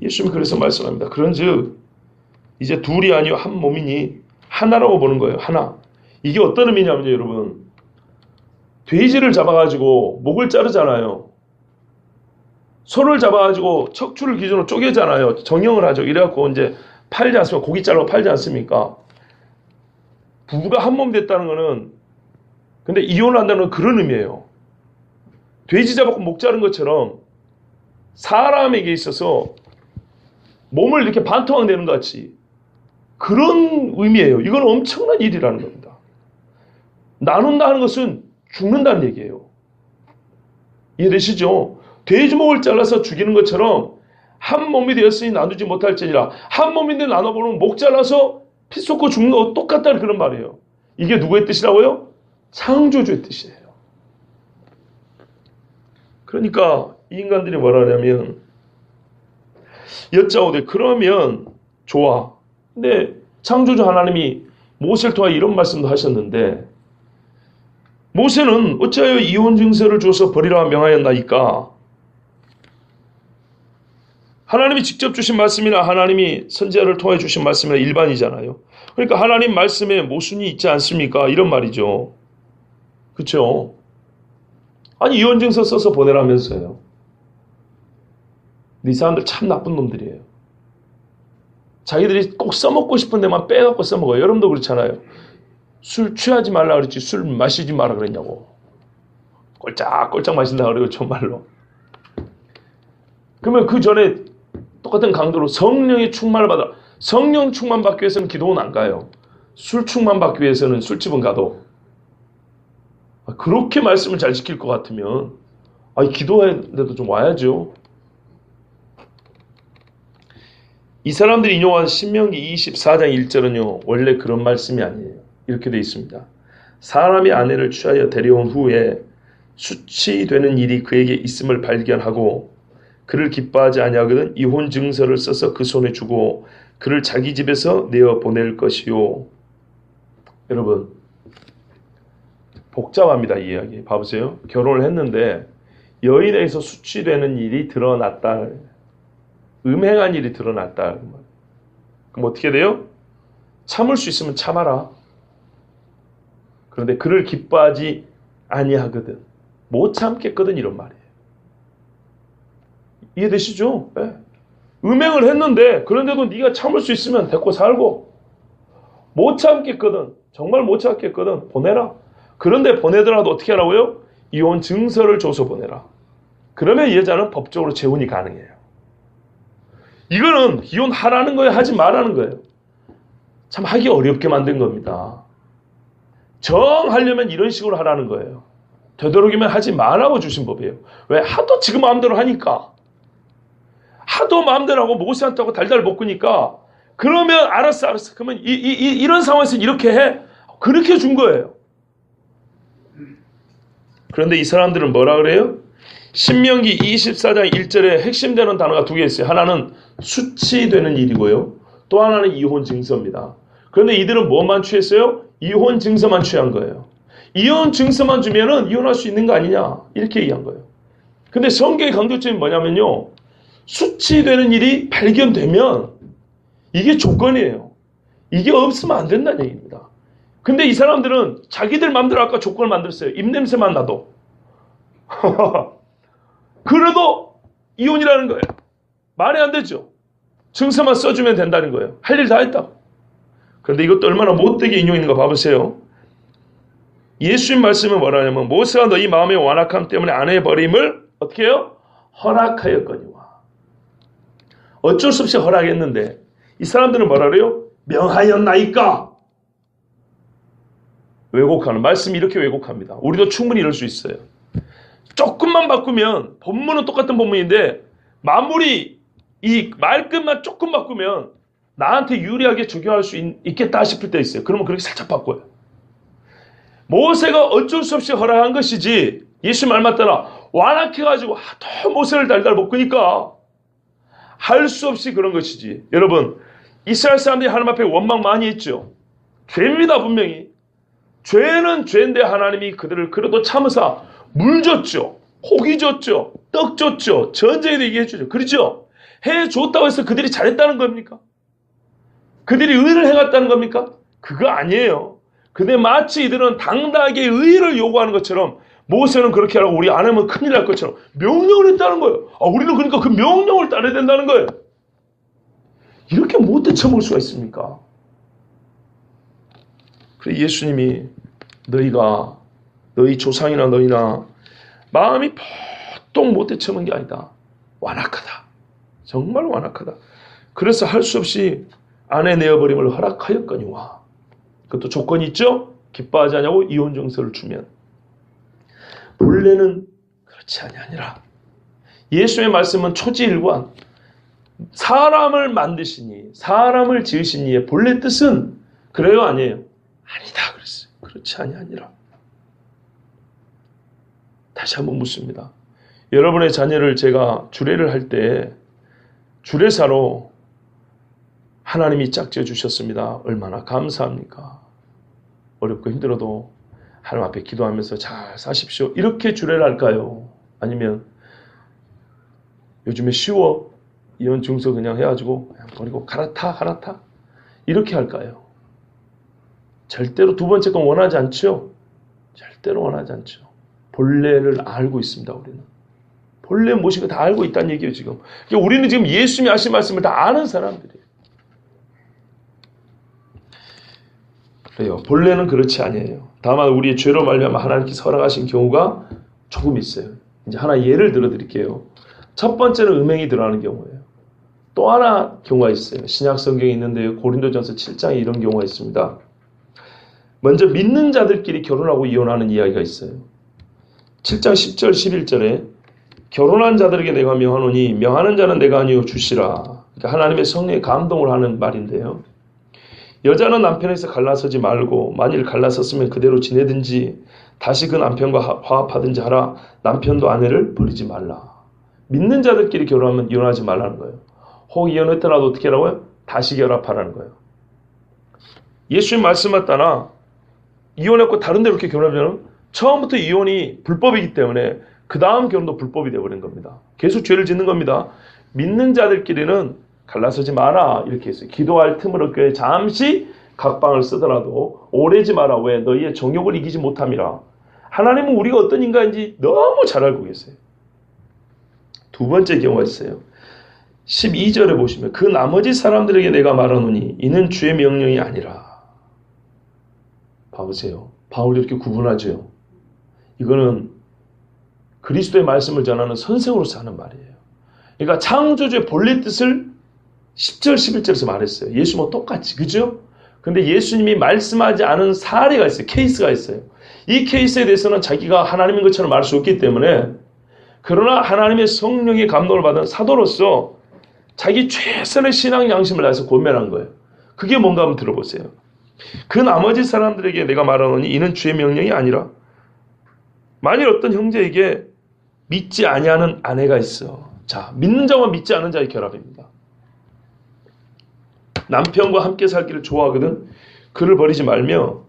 예수님이 그래서 말씀합니다. 그런즉 이제 둘이 아니요 한 몸이니 하나라고 보는 거예요. 하나. 이게 어떤 의미냐면요, 여러분. 돼지를 잡아가지고 목을 자르잖아요. 소를 잡아가지고 척추를 기준으로 쪼개잖아요. 정형을 하죠. 이래갖고 이제 팔지 않습니까? 고기 잘라 팔지 않습니까? 부부가 한 몸 됐다는 거는, 근데 이혼을 한다는 건 그런 의미예요. 돼지 잡아갖고 목 자른 것처럼 사람에게 있어서 몸을 이렇게 반토막 내는 것 같이 그런 의미예요. 이건 엄청난 일이라는 겁니다. 나눈다는 것은 죽는다는 얘기예요. 이해되시죠? 돼지목을 잘라서 죽이는 것처럼 한 몸이 되었으니 나누지 못할지니라. 한 몸인데 나눠보면 목 잘라서 피 쏟고 죽는 거 똑같다는 그런 말이에요. 이게 누구의 뜻이라고요? 창조주의 뜻이에요. 그러니까 이 인간들이 뭐라 하냐면 여짜오되 그러면 좋아. 근데 창조주 하나님이 모세를 통해 이런 말씀도 하셨는데 모세는 어찌하여 이혼 증서를 줘서 버리라 명하였나이까? 하나님이 직접 주신 말씀이나 하나님이 선지자를 통해 주신 말씀이나 일반이잖아요. 그러니까 하나님 말씀에 모순이 있지 않습니까? 이런 말이죠. 그렇죠? 아니 이혼 증서 써서 보내라면서요. 이 사람들 참 나쁜 놈들이에요. 자기들이 꼭 써먹고 싶은 데만 빼갖고 써먹어요. 여러분도 그렇잖아요. 술 취하지 말라 그랬지 술 마시지 마라 그랬냐고. 꼴짝꼴짝 마신다 그래요. 정말로. 그러면 그 전에 똑같은 강도로 성령의 충만을 받아. 성령 충만 받기 위해서는 기도는 안 가요. 술 충만 받기 위해서는 술집은 가도. 그렇게 말씀을 잘 지킬 것 같으면 기도하는데도 좀 와야죠. 이 사람들이 인용한 신명기 24장 1절은요. 원래 그런 말씀이 아니에요. 이렇게 되어 있습니다. 사람이 아내를 취하여 데려온 후에 수치되는 일이 그에게 있음을 발견하고 그를 기뻐하지 아니하거든 이혼 증서를 써서 그 손에 주고 그를 자기 집에서 내어 보낼 것이요. 여러분 복잡합니다. 이 이야기. 봐보세요. 결혼을 했는데 여인에게서 수치되는 일이 드러났다. 음행한 일이 드러났다. 그럼 어떻게 돼요? 참을 수 있으면 참아라. 그런데 그를 기뻐하지 아니하거든. 못 참겠거든 이런 말이에요. 이해되시죠? 네. 음행을 했는데 그런데도 네가 참을 수 있으면 데리고 살고 못 참겠거든. 정말 못 참겠거든. 보내라. 그런데 보내더라도 어떻게 하라고요? 이혼 증서를 줘서 보내라. 그러면 이 여자는 법적으로 재혼이 가능해요. 이거는 이혼하라는 거예요? 하지 말라는 거예요? 참 하기 어렵게 만든 겁니다. 정하려면 이런 식으로 하라는 거예요. 되도록이면 하지 말라고 주신 법이에요. 왜? 하도 지금 마음대로 하니까. 하도 마음대로 하고 모세한테 하고 달달 볶으니까 그러면 알았어. 그러면 이런 상황에서 이렇게 해. 그렇게 준 거예요. 그런데 이 사람들은 뭐라 그래요? 신명기 24장 1절에 핵심되는 단어가 두 개 있어요. 하나는 수치되는 일이고요. 또 하나는 이혼 증서입니다. 그런데 이들은 뭐만 취했어요? 이혼 증서만 취한 거예요. 이혼 증서만 주면은 이혼할 수 있는 거 아니냐 이렇게 얘기한 거예요. 근데 성경의 강조점이 뭐냐면요. 수치되는 일이 발견되면 이게 조건이에요. 이게 없으면 안 된다는 얘기입니다. 근데 이 사람들은 자기들 마음대로 아까 조건을 만들었어요. 입냄새만 나도. 그래도 이혼이라는 거예요. 말이 안 되죠. 증서만 써주면 된다는 거예요. 할 일 다 했다. 그런데 이것도 얼마나 못되게 인용있는가 봐보세요. 예수님 말씀은 뭐라냐면 모세가 너희 마음의 완악함 때문에 아내 버림을 어떻게 해요? 허락하였거니와. 어쩔 수 없이 허락했는데 이 사람들은 뭐라 그래요? 명하였나이까. 왜곡하는 말씀이 이렇게 왜곡합니다. 우리도 충분히 이럴 수 있어요. 조금만 바꾸면 본문은 똑같은 본문인데 마무리 이 말끝만 조금 바꾸면 나한테 유리하게 적용할 수 있겠다 싶을 때 있어요. 그러면 그렇게 살짝 바꿔요. 모세가 어쩔 수 없이 허락한 것이지 예수 말 맞따라 완악해가지고 하도 모세를 달달 볶으니까 할 수 없이 그런 것이지. 여러분, 이스라엘 사람들이 하나님 앞에 원망 많이 했죠. 죄입니다, 분명히. 죄는 죄인데 하나님이 그들을 그래도 참으사 물 줬죠. 고기 줬죠. 떡 줬죠. 전쟁에 되게 해주죠. 그렇죠? 해줬다고 해서 그들이 잘했다는 겁니까? 그들이 의를 행했다는 겁니까? 그거 아니에요. 근데 마치 이들은 당당하게 의를 요구하는 것처럼 모세는 그렇게 하라고 우리 안 하면 큰일 날 것처럼 명령을 했다는 거예요. 우리는 그러니까 그 명령을 따라야 된다는 거예요. 이렇게 못 대처먹을 수가 있습니까? 그래 예수님이 너희 조상이나 너희나 마음이 보통 못 대처먹은 게 아니다. 완악하다. 정말 완악하다. 그래서 할 수 없이 아내 내어버림을 허락하였거니와. 그것도 조건이 있죠? 기뻐하지 않냐고 이혼 증서를 주면. 본래는 그렇지 아니하니라. 예수의 말씀은 초지일관. 사람을 만드시니 사람을 지으시니의 본래 뜻은 그래요 아니에요? 아니다 그랬어요. 그렇지 아니하니라. 다시 한번 묻습니다. 여러분의 자녀를 제가 주례를 할 때 주례사로 하나님이 짝지어 주셨습니다. 얼마나 감사합니까? 어렵고 힘들어도 하나님 앞에 기도하면서 잘 사십시오. 이렇게 주례를 할까요? 아니면 요즘에 쉬워 이혼 증서 그냥 해가지고 그냥 버리고 갈아타 이렇게 할까요? 절대로 두 번째 건 원하지 않죠. 절대로 원하지 않죠. 본래를 알고 있습니다. 우리는 본래 무엇인가 다 알고 있다는 얘기예요. 지금 그러니까 우리는 지금 예수님이 하신 말씀을 다 아는 사람들이에요. 그래요. 본래는 그렇지 아니에요. 다만 우리의 죄로 말미암아 하나님께서 허락하신 경우가 조금 있어요. 이제 하나 예를 들어 드릴게요. 첫 번째는 음행이 들어가는 경우예요. 또 하나 경우가 있어요. 신약 성경에 있는데요. 고린도전서 7장에 이런 경우가 있습니다. 먼저 믿는 자들끼리 결혼하고 이혼하는 이야기가 있어요. 7장 10절 11절에 결혼한 자들에게 내가 명하노니 명하는 자는 내가 아니요 주시라. 그러니까 하나님의 성령의 감동을 하는 말인데요. 여자는 남편에서 갈라서지 말고 만일 갈라섰으면 그대로 지내든지 다시 그 남편과 화합하든지 하라. 남편도 아내를 버리지 말라. 믿는 자들끼리 결혼하면 이혼하지 말라는 거예요. 혹 이혼했더라도 어떻게 하라고요? 다시 결합하라는 거예요. 예수님 말씀에 따라 이혼했고 다른 데로 이렇게 결혼하면 처음부터 이혼이 불법이기 때문에 그 다음 결혼도 불법이 되어버린 겁니다. 계속 죄를 짓는 겁니다. 믿는 자들끼리는 갈라서지 마라 이렇게 했어요. 기도할 틈을 얻게 잠시 각방을 쓰더라도 오래지 마라. 왜? 너희의 정욕을 이기지 못함이라. 하나님은 우리가 어떤 인간인지 너무 잘 알고 계세요. 두 번째 경우가 있어요. 12절에 보시면 그 나머지 사람들에게 내가 말하노니 이는 주의 명령이 아니라. 봐보세요. 바울이 이렇게 구분하죠. 이거는 그리스도의 말씀을 전하는 선생으로서 하는 말이에요. 그러니까 창조주의 본래 뜻을 10절 11절에서 말했어요. 예수와 똑같이. 그죠? 근데 예수님이 말씀하지 않은 사례가 있어요. 케이스가 있어요. 이 케이스에 대해서는 자기가 하나님인 것처럼 말할 수 없기 때문에 그러나 하나님의 성령의 감동을 받은 사도로서 자기 최선의 신앙 양심을 다해서 고면한 거예요. 그게 뭔가 한번 들어보세요. 그 나머지 사람들에게 내가 말하노니 이는 주의 명령이 아니라 만일 어떤 형제에게 믿지 아니하는 아내가 있어. 자, 믿는 자와 믿지 않는 자의 결합입니다. 남편과 함께 살기를 좋아하거든 그를 버리지 말며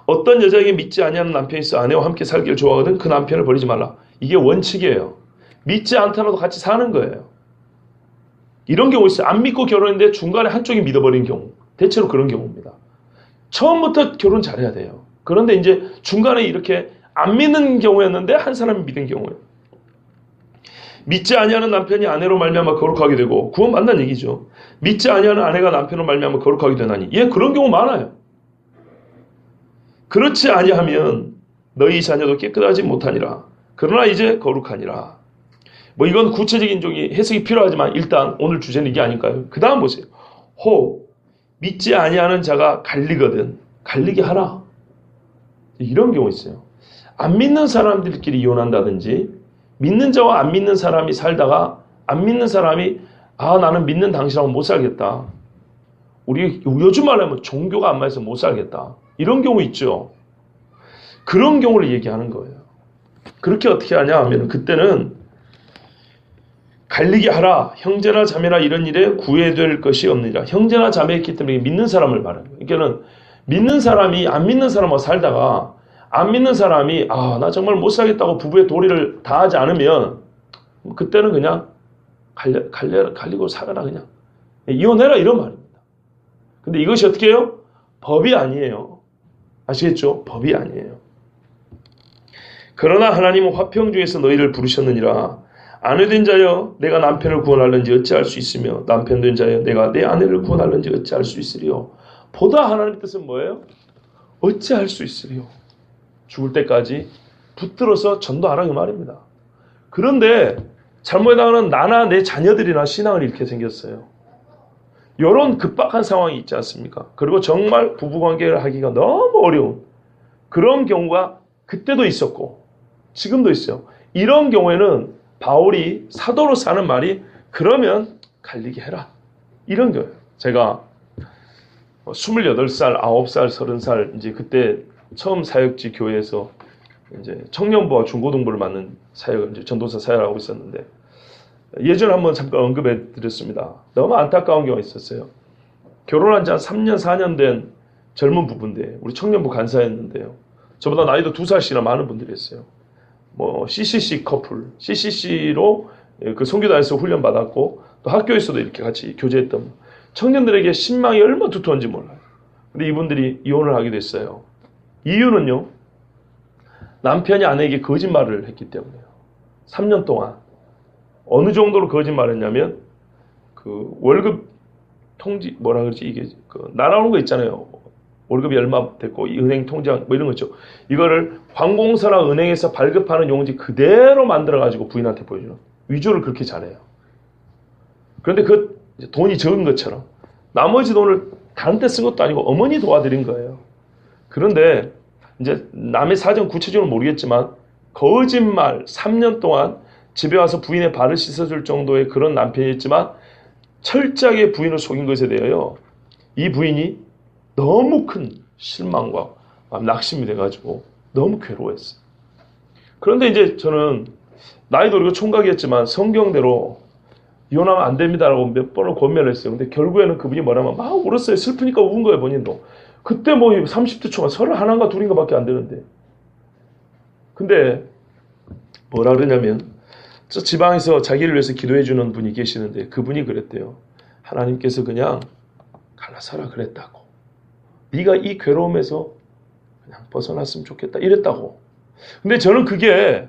어떤 여자에게 믿지 아니하는 남편이 있어 아내와 함께 살기를 좋아하거든 그 남편을 버리지 말라. 이게 원칙이에요. 믿지 않더라도 같이 사는 거예요. 이런 경우 있어요. 안 믿고 결혼했는데 중간에 한쪽이 믿어버린 경우. 대체로 그런 경우입니다. 처음부터 결혼 잘해야 돼요. 그런데 이제 중간에 이렇게 안 믿는 경우였는데 한 사람이 믿은 경우예요. 믿지 아니하는 남편이 아내로 말미암아 거룩하게 되고 그건 맞는 얘기죠. 믿지 아니하는 아내가 남편으로 말미암아 거룩하게 되나니 예 그런 경우 많아요. 그렇지 아니하면 너희 자녀도 깨끗하지 못하니라. 그러나 이제 거룩하니라. 뭐 이건 구체적인 해석이 필요하지만 일단 오늘 주제는 이게 아닐까요? 그 다음 보세요. 혹 믿지 아니하는 자가 갈리거든 갈리게 하라. 이런 경우 있어요. 안 믿는 사람들끼리 이혼한다든지 믿는 자와 안 믿는 사람이 살다가 안 믿는 사람이 나는 믿는 당신하고 못 살겠다. 우리 요즘 말하면 종교가 안 맞아서 못 살겠다. 이런 경우 있죠. 그런 경우를 얘기하는 거예요. 그렇게 어떻게 하냐 하면 그때는 갈리게 하라. 형제나 자매나 이런 일에 구애될 것이 없느니라. 형제나 자매였기 때문에 믿는 사람을 말하는 거예요. 그러니까는 믿는 사람이 안 믿는 사람하고 살다가 안 믿는 사람이 나 정말 못 살겠다고 부부의 도리를 다하지 않으면 그때는 그냥 갈리고 살아라 그냥. 이혼해라 이런 말입니다. 근데 이것이 어떻게 해요? 법이 아니에요. 아시겠죠? 법이 아니에요. 그러나 하나님은 화평 중에서 너희를 부르셨느니라. 아내된 자여 내가 남편을 구원할는지 어찌할 수 있으며 남편된 자여 내가 내 아내를 구원할는지 어찌할 수 있으리요. 보다 하나님의 뜻은 뭐예요? 어찌할 수 있으리요. 죽을 때까지 붙들어서 전도하라 그 말입니다. 그런데 잘못하면 나나 내 자녀들이나 신앙을 잃게 생겼어요. 이런 급박한 상황이 있지 않습니까? 그리고 정말 부부관계를 하기가 너무 어려운 그런 경우가 그때도 있었고 지금도 있어요. 이런 경우에는 바울이 사도로 사는 말이 그러면 갈리게 해라. 이런 거예요. 제가 28살, 9살, 30살 이제 그때 처음 사역지 교회에서 이제 청년부와 중고등부를 맡는 사역을 이제 전도사 사역을 하고 있었는데 예전에 한번 잠깐 언급해 드렸습니다. 너무 안타까운 경우가 있었어요. 결혼한 지 한 3년, 4년 된 젊은 부부인데 우리 청년부 간사였는데요. 저보다 나이도 2살씩이나 많은 분들이었어요. CCC 커플, CCC로 그 선교단에서 훈련 받았고 또 학교에서도 이렇게 같이 교제했던 청년들에게 신망이 얼마나 두터운지 몰라요. 근데 이분들이 이혼을 하게 됐어요. 이유는요. 남편이 아내에게 거짓말을 했기 때문에요. 3년 동안 어느 정도로 거짓말했냐면 그 월급 통지 뭐라 그러지 이게 그 날아오는 거 있잖아요. 월급이 얼마 됐고 이 은행 통장 뭐 이런 거 있죠. 이거를 관공서나 은행에서 발급하는 용지 그대로 만들어 가지고 부인한테 보여줘요. 위조를 그렇게 잘해요. 그런데 그 돈이 적은 것처럼 나머지 돈을 다른 데 쓴 것도 아니고 어머니 도와드린 거예요. 그런데 이제 남의 사정 구체적으로 모르겠지만 거짓말 3년 동안 집에 와서 부인의 발을 씻어줄 정도의 그런 남편이었지만 철저하게 부인을 속인 것에 대하여 이 부인이 너무 큰 실망과 낙심이 돼가지고 너무 괴로워했어요. 그런데 이제 저는 나이도 어리고 총각이었지만 성경대로 이혼하면 안 됩니다라고 몇 번을 권면을 했어요. 근데 결국에는 그분이 뭐라면 막 울었어요. 슬프니까 운 거예요, 본인도. 그때 30대 초반 31인가 2인가 밖에 안 되는데. 근데 뭐라 그러냐면 저 지방에서 자기를 위해서 기도해 주는 분이 계시는데 그분이 그랬대요. 하나님께서 그냥 갈라서라 그랬다고. 네가 이 괴로움에서 그냥 벗어났으면 좋겠다 이랬다고. 근데 저는 그게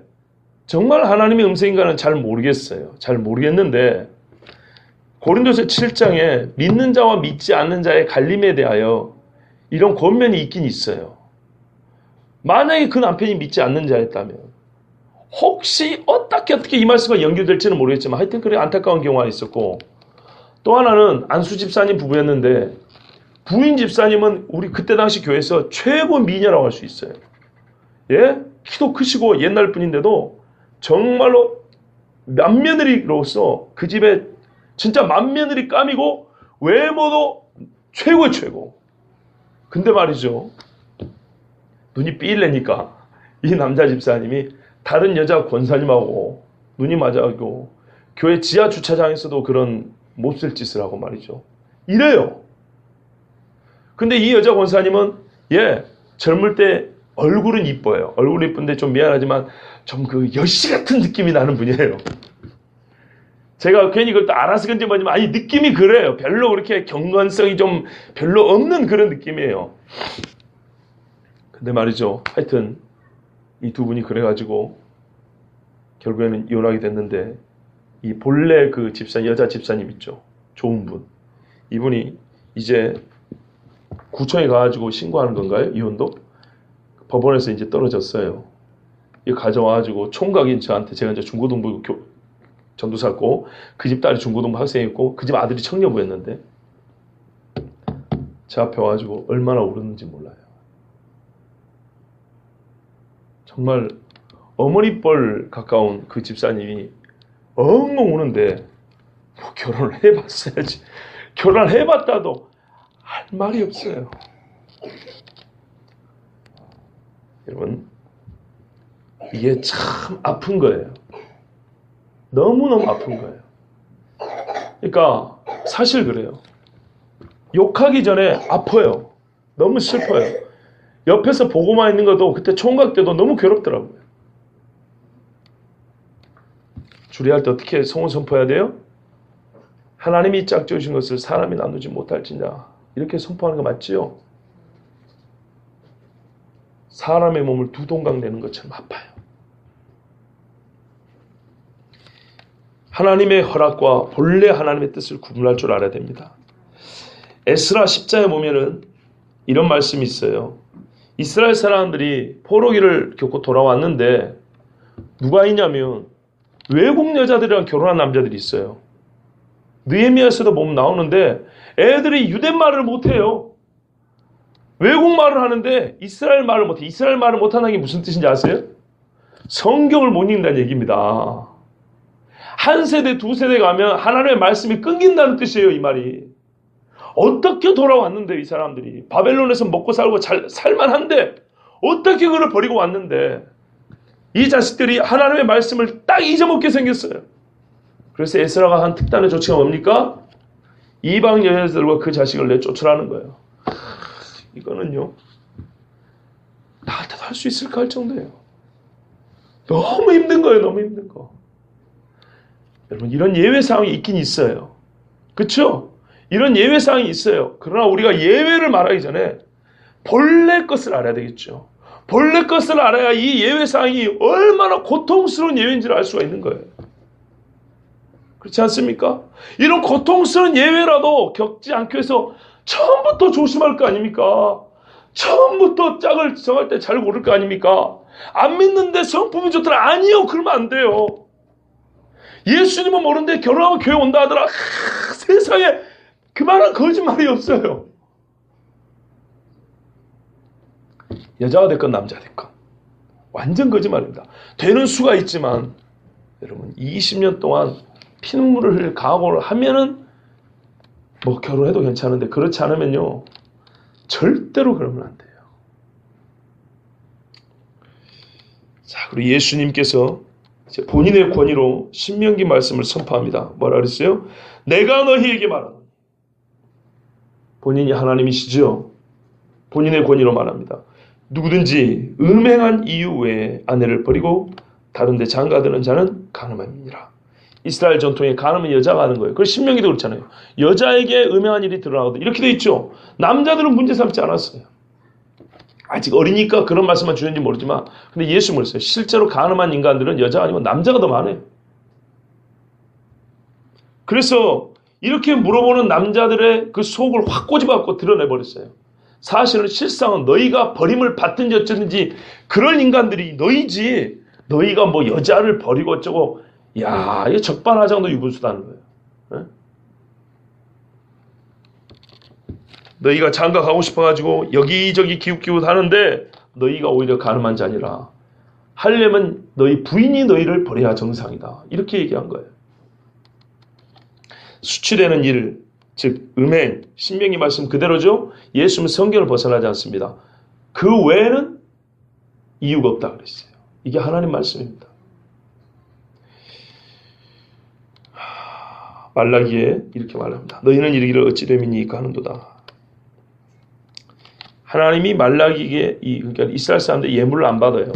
정말 하나님의 음성인가는 잘 모르겠어요. 잘 모르겠는데 고린도서 7장에 믿는 자와 믿지 않는 자의 갈림에 대하여 이런 권면이 있긴 있어요. 만약에 그 남편이 믿지 않는 자였다면 혹시 어떻게 이 말씀과 연결될지는 모르겠지만 하여튼 그래 안타까운 경우가 있었고 또 하나는 안수 집사님 부부였는데 부인 집사님은 우리 그때 당시 교회에서 최고 미녀라고 할 수 있어요. 예? 키도 크시고 옛날 분인데도 정말로 맏며느리로서 그 집에 진짜 맏며느리 감이고 외모도 최고의 최고. 근데 말이죠. 눈이 삐일래니까 이 남자 집사님이 다른 여자 권사님하고 눈이 맞아가지고 교회 지하 주차장에서도 그런 몹쓸 짓을 하고 말이죠. 이래요. 근데 이 여자 권사님은 젊을 때 얼굴은 이뻐요. 얼굴은 이쁜데 좀 미안하지만 좀 그 여시 같은 느낌이 나는 분이에요. 제가 괜히 그걸 또 알아서 그런지 뭐지만 아니 느낌이 그래요. 별로 그렇게 경건성이 좀 별로 없는 그런 느낌이에요. 근데 말이죠. 하여튼 이 두 분이 그래가지고 결국에는 이혼하게 됐는데 이 본래 그 여자 집사님 있죠. 좋은 분. 이분이 이제 구청에 가가지고 신고하는 건가요? 이혼도? 법원에서 이제 떨어졌어요. 이거 가져와가지고 총각인 저한테 제가 이제 중고등부 전도사였고 그 집 딸이 중고등부 학생이었고 그 집 아들이 청년부였는데 제 앞에 와가지고 얼마나 울었는지 몰라요. 정말 어머니 뻘 가까운 그 집사님이 엉엉 우는데 뭐 결혼을 해봤어야지. 결혼을 해봤다도 할 말이 없어요. 여러분, 이게 참 아픈 거예요. 너무너무 아픈 거예요. 그러니까 사실 그래요. 욕하기 전에 아파요. 너무 슬퍼요. 옆에서 보고만 있는 것도 그때 총각 때도 너무 괴롭더라고요. 주례할 때 어떻게 성원 선포해야 돼요? 하나님이 짝지으신 것을 사람이 나누지 못할지냐, 이렇게 선포하는 거 맞지요? 사람의 몸을 두 동강 내는 것처럼 아파요. 하나님의 허락과 본래 하나님의 뜻을 구분할 줄 알아야 됩니다. 에스라 10장에 보면은 이런 말씀이 있어요. 이스라엘 사람들이 포로기를 겪고 돌아왔는데 누가 있냐면 외국 여자들이랑 결혼한 남자들이 있어요. 느헤미야에서도 보면 나오는데 애들이 유대말을 못해요. 외국말을 하는데 이스라엘 말을 못해. 이스라엘 말을 못하는 게 무슨 뜻인지 아세요? 성경을 못 읽는다는 얘기입니다. 한 세대, 두 세대 가면 하나님의 말씀이 끊긴다는 뜻이에요, 이 말이. 어떻게 돌아왔는데 이 사람들이 바벨론에서 먹고 살고 살만한데 어떻게 그걸 버리고 왔는데 이 자식들이 하나님의 말씀을 딱 잊어먹게 생겼어요. 그래서 에스라가 한 특단의 조치가 뭡니까? 이방 여자들과 그 자식을 내쫓으라는 거예요. 이거는요, 나한테도 할 수 있을까 할 정도예요. 너무 힘든 거예요. 너무 힘든 거. 여러분, 이런 예외 상황이 있긴 있어요. 그렇죠? 이런 예외 상황이 있어요. 그러나 우리가 예외를 말하기 전에 본래 것을 알아야 되겠죠. 본래 것을 알아야 이 예외 상황이 얼마나 고통스러운 예외인지를 알 수가 있는 거예요. 그렇지 않습니까? 이런 고통스러운 예외라도 겪지 않기 위해서 처음부터 조심할 거 아닙니까? 처음부터 짝을 정할 때 잘 고를 거 아닙니까? 안 믿는데 성품이 좋더라. 아니요. 그러면 안 돼요. 예수님은 모르는데 결혼하면 교회 온다 하더라. 세상에 그만한 거짓말이 없어요. 여자가 됐건 남자가 됐건 완전 거짓말입니다. 되는 수가 있지만 여러분 20년 동안 피눈물을 흘릴 각오를 하면은 뭐 결혼해도 괜찮은데 그렇지 않으면요 절대로 그러면 안 돼요. 자, 그리고 예수님께서 이제 본인의 권위로 신명기 말씀을 선포합니다. 뭐라 그랬어요? 내가 너희에게 말하노니. 본인이 하나님이시죠. 본인의 권위로 말합니다. 누구든지 음행한 이유 외에 아내를 버리고 다른 데 장가드는 자는 간음함이니라. 이스라엘 전통에 간음은 여자가 하는 거예요. 그래서 신명기도 그렇잖아요. 여자에게 음행한 일이 드러나거든. 이렇게 돼 있죠. 남자들은 문제 삼지 않았어요. 아직 어리니까 그런 말씀만 주는지 모르지만 근데 예수 모르겠어요. 실제로 간음한 인간들은 여자가 아니고 남자가 더 많아요. 그래서 이렇게 물어보는 남자들의 그 속을 확 꼬집어갖고 드러내버렸어요. 사실은 실상은 너희가 버림을 받든지 어쩌든지 그런 인간들이 너희지 너희가 뭐 여자를 버리고 어쩌고 야 이게 적반하장도 유분수다는 거예요. 네? 너희가 장가 가고 싶어가지고 여기저기 기웃기웃 하는데 너희가 오히려 간음한 자니라. 하려면 너희 부인이 너희를 버려야 정상이다. 이렇게 얘기한 거예요. 수치되는 일, 즉 음행, 신명기 말씀 그대로죠. 예수님은 성경을 벗어나지 않습니다. 그 외에는 이유가 없다 그랬어요. 이게 하나님 말씀입니다. 말라기에 이렇게 말합니다. 너희는 이르기를 어찌 됨이니까 하는도다. 하나님이 말라기에 그러니까 이스라엘 사람들이 예물을 안 받아요.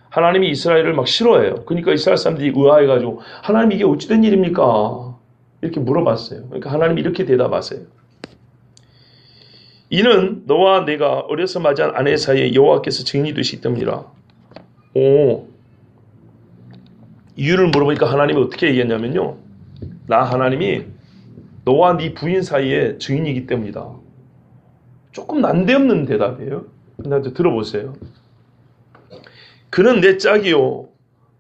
하나님이 이스라엘을 막 싫어해요. 그러니까 이스라엘 사람들이 의아해가지고 하나님 이게 어찌 된 일입니까? 이렇게 물어봤어요. 그러니까 하나님이 이렇게 대답하세요. 이는 너와 내가 어려서 맞이한 아내 사이에 여호와께서 증인이 되시기 때문이라. 이유를 물어보니까 하나님이 어떻게 얘기했냐면요. 나 하나님이 너와 네 부인 사이에 증인이기 때문이다. 조금 난데없는 대답이에요. 근데 들어보세요. 그는 내 짝이요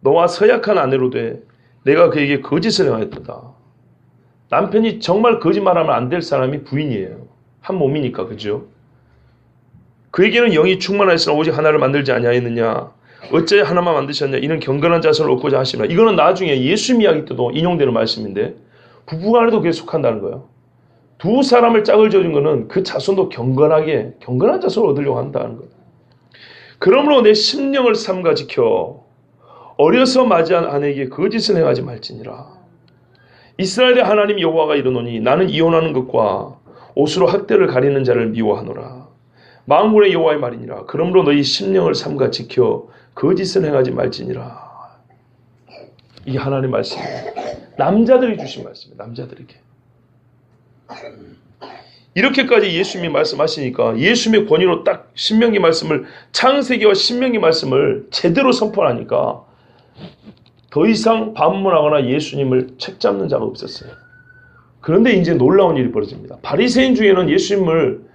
너와 서약한 아내로 돼 내가 그에게 거짓을 행하였다. 남편이 정말 거짓말하면 안 될 사람이 부인이에요. 한 몸이니까 그죠? 그에게는 영이 충만하였으나 오직 하나를 만들지 아니하였느냐. 어째 하나만 만드셨냐. 이는 경건한 자손을 얻고자 하시나. 이거는 나중에 예수님 이야기 때도 인용되는 말씀인데 부부간에도 그게 속한다는 거예요. 두 사람을 짝을 지어준 것은 그 자손도 경건한 자손을 얻으려고 한다는 거예요. 그러므로 내 심령을 삼가 지켜 어려서 맞이한 아내에게 거짓을 행하지 말지니라. 이스라엘의 하나님 여호와가 이르노니 나는 이혼하는 것과 옷으로 학대를 가리는 자를 미워하노라. 만군의 여호와의 말이니라. 그러므로 너희 심령을 삼가 지켜 거짓을 행하지 말지니라. 이게 하나님의 말씀이에요. 남자들이 주신 말씀이에요. 남자들에게. 이렇게까지 예수님이 말씀하시니까 예수님의 권위로 딱 신명기 말씀을, 창세기와 신명기 말씀을 제대로 선포하니까 더 이상 반문하거나 예수님을 책잡는 자가 없었어요. 그런데 이제 놀라운 일이 벌어집니다. 바리새인 중에는 예수님을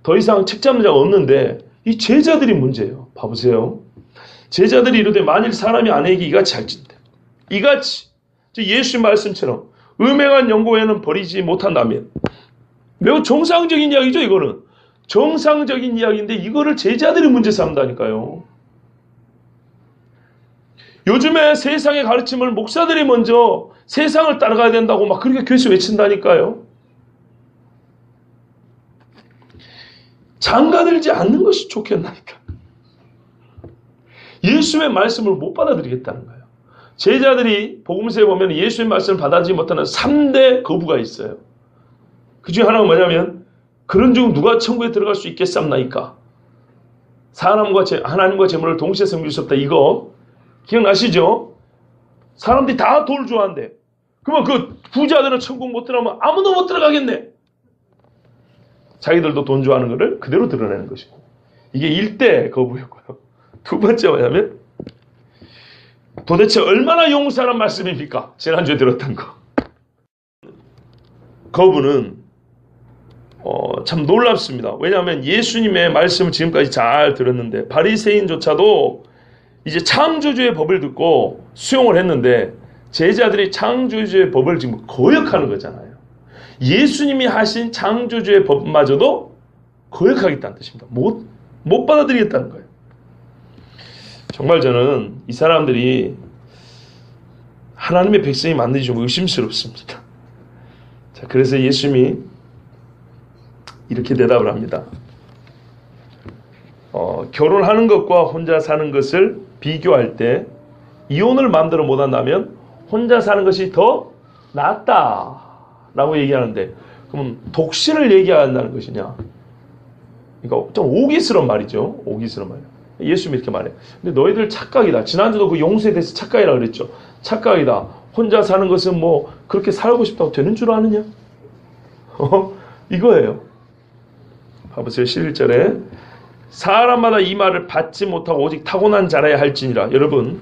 더 이상 책잡는 자가 없는데 이 제자들이 문제예요. 봐보세요. 제자들이 이르되 만일 사람이 아내에게 이같이 할진대, 이같이 예수님 말씀처럼 음행한 연고 외에는 버리지 못한다면, 매우 정상적인 이야기죠. 이거는 정상적인 이야기인데 이거를 제자들이 문제 삼다니까요. 요즘에 세상의 가르침을 목사들이 먼저 세상을 따라가야 된다고 막 그렇게 교회에서 외친다니까요. 장가들지 않는 것이 좋겠나니까. 예수의 말씀을 못 받아들이겠다는 거예요. 제자들이 복음서에 보면 예수의 말씀을 받아들이지 못하는 3대 거부가 있어요. 그 중에 하나가 뭐냐면, 그런 중 누가 천국에 들어갈 수 있겠삼나이까? 하나님과 재물을 동시에 섬길 수 없다. 이거 기억나시죠? 사람들이 다 돈을 좋아한대. 그러면 그 부자들은 천국 못 들어가면 아무도 못 들어가겠네. 자기들도 돈 좋아하는 것을 그대로 드러내는 것이고, 이게 1대 거부였고요. 두 번째 뭐냐면, 도대체 얼마나 용서하는 말씀입니까? 지난주에 들었던 거. 거부는 참 놀랍습니다. 왜냐하면 예수님의 말씀을 지금까지 잘 들었는데 바리새인조차도 이제 창조주의 법을 듣고 수용을 했는데, 제자들이 창조주의 법을 지금 거역하는 거잖아요. 예수님이 하신 창조주의 법마저도 거역하겠다는 뜻입니다. 못 받아들이겠다는 거예요. 정말 저는 이 사람들이 하나님의 백성이 맞는지 좀 의심스럽습니다. 자, 그래서 예수님이 이렇게 대답을 합니다. 결혼하는 것과 혼자 사는 것을 비교할 때 이혼을 마음대로 못한다면 혼자 사는 것이 더 낫다라고 얘기하는데, 그럼 독신을 얘기한다는 것이냐? 그러니까 좀 오기스러운 말이죠. 오기스러운 말. 예수님이 이렇게 말해요. 근데 너희들 착각이다. 지난주도 그 용서에 대해서 착각이라고 그랬죠. 착각이다. 혼자 사는 것은 뭐 그렇게 살고 싶다고 되는 줄 아느냐? 이거예요. 봐보세요. 11절에 사람마다 이 말을 받지 못하고 오직 타고난 자라야 할지니라. 여러분,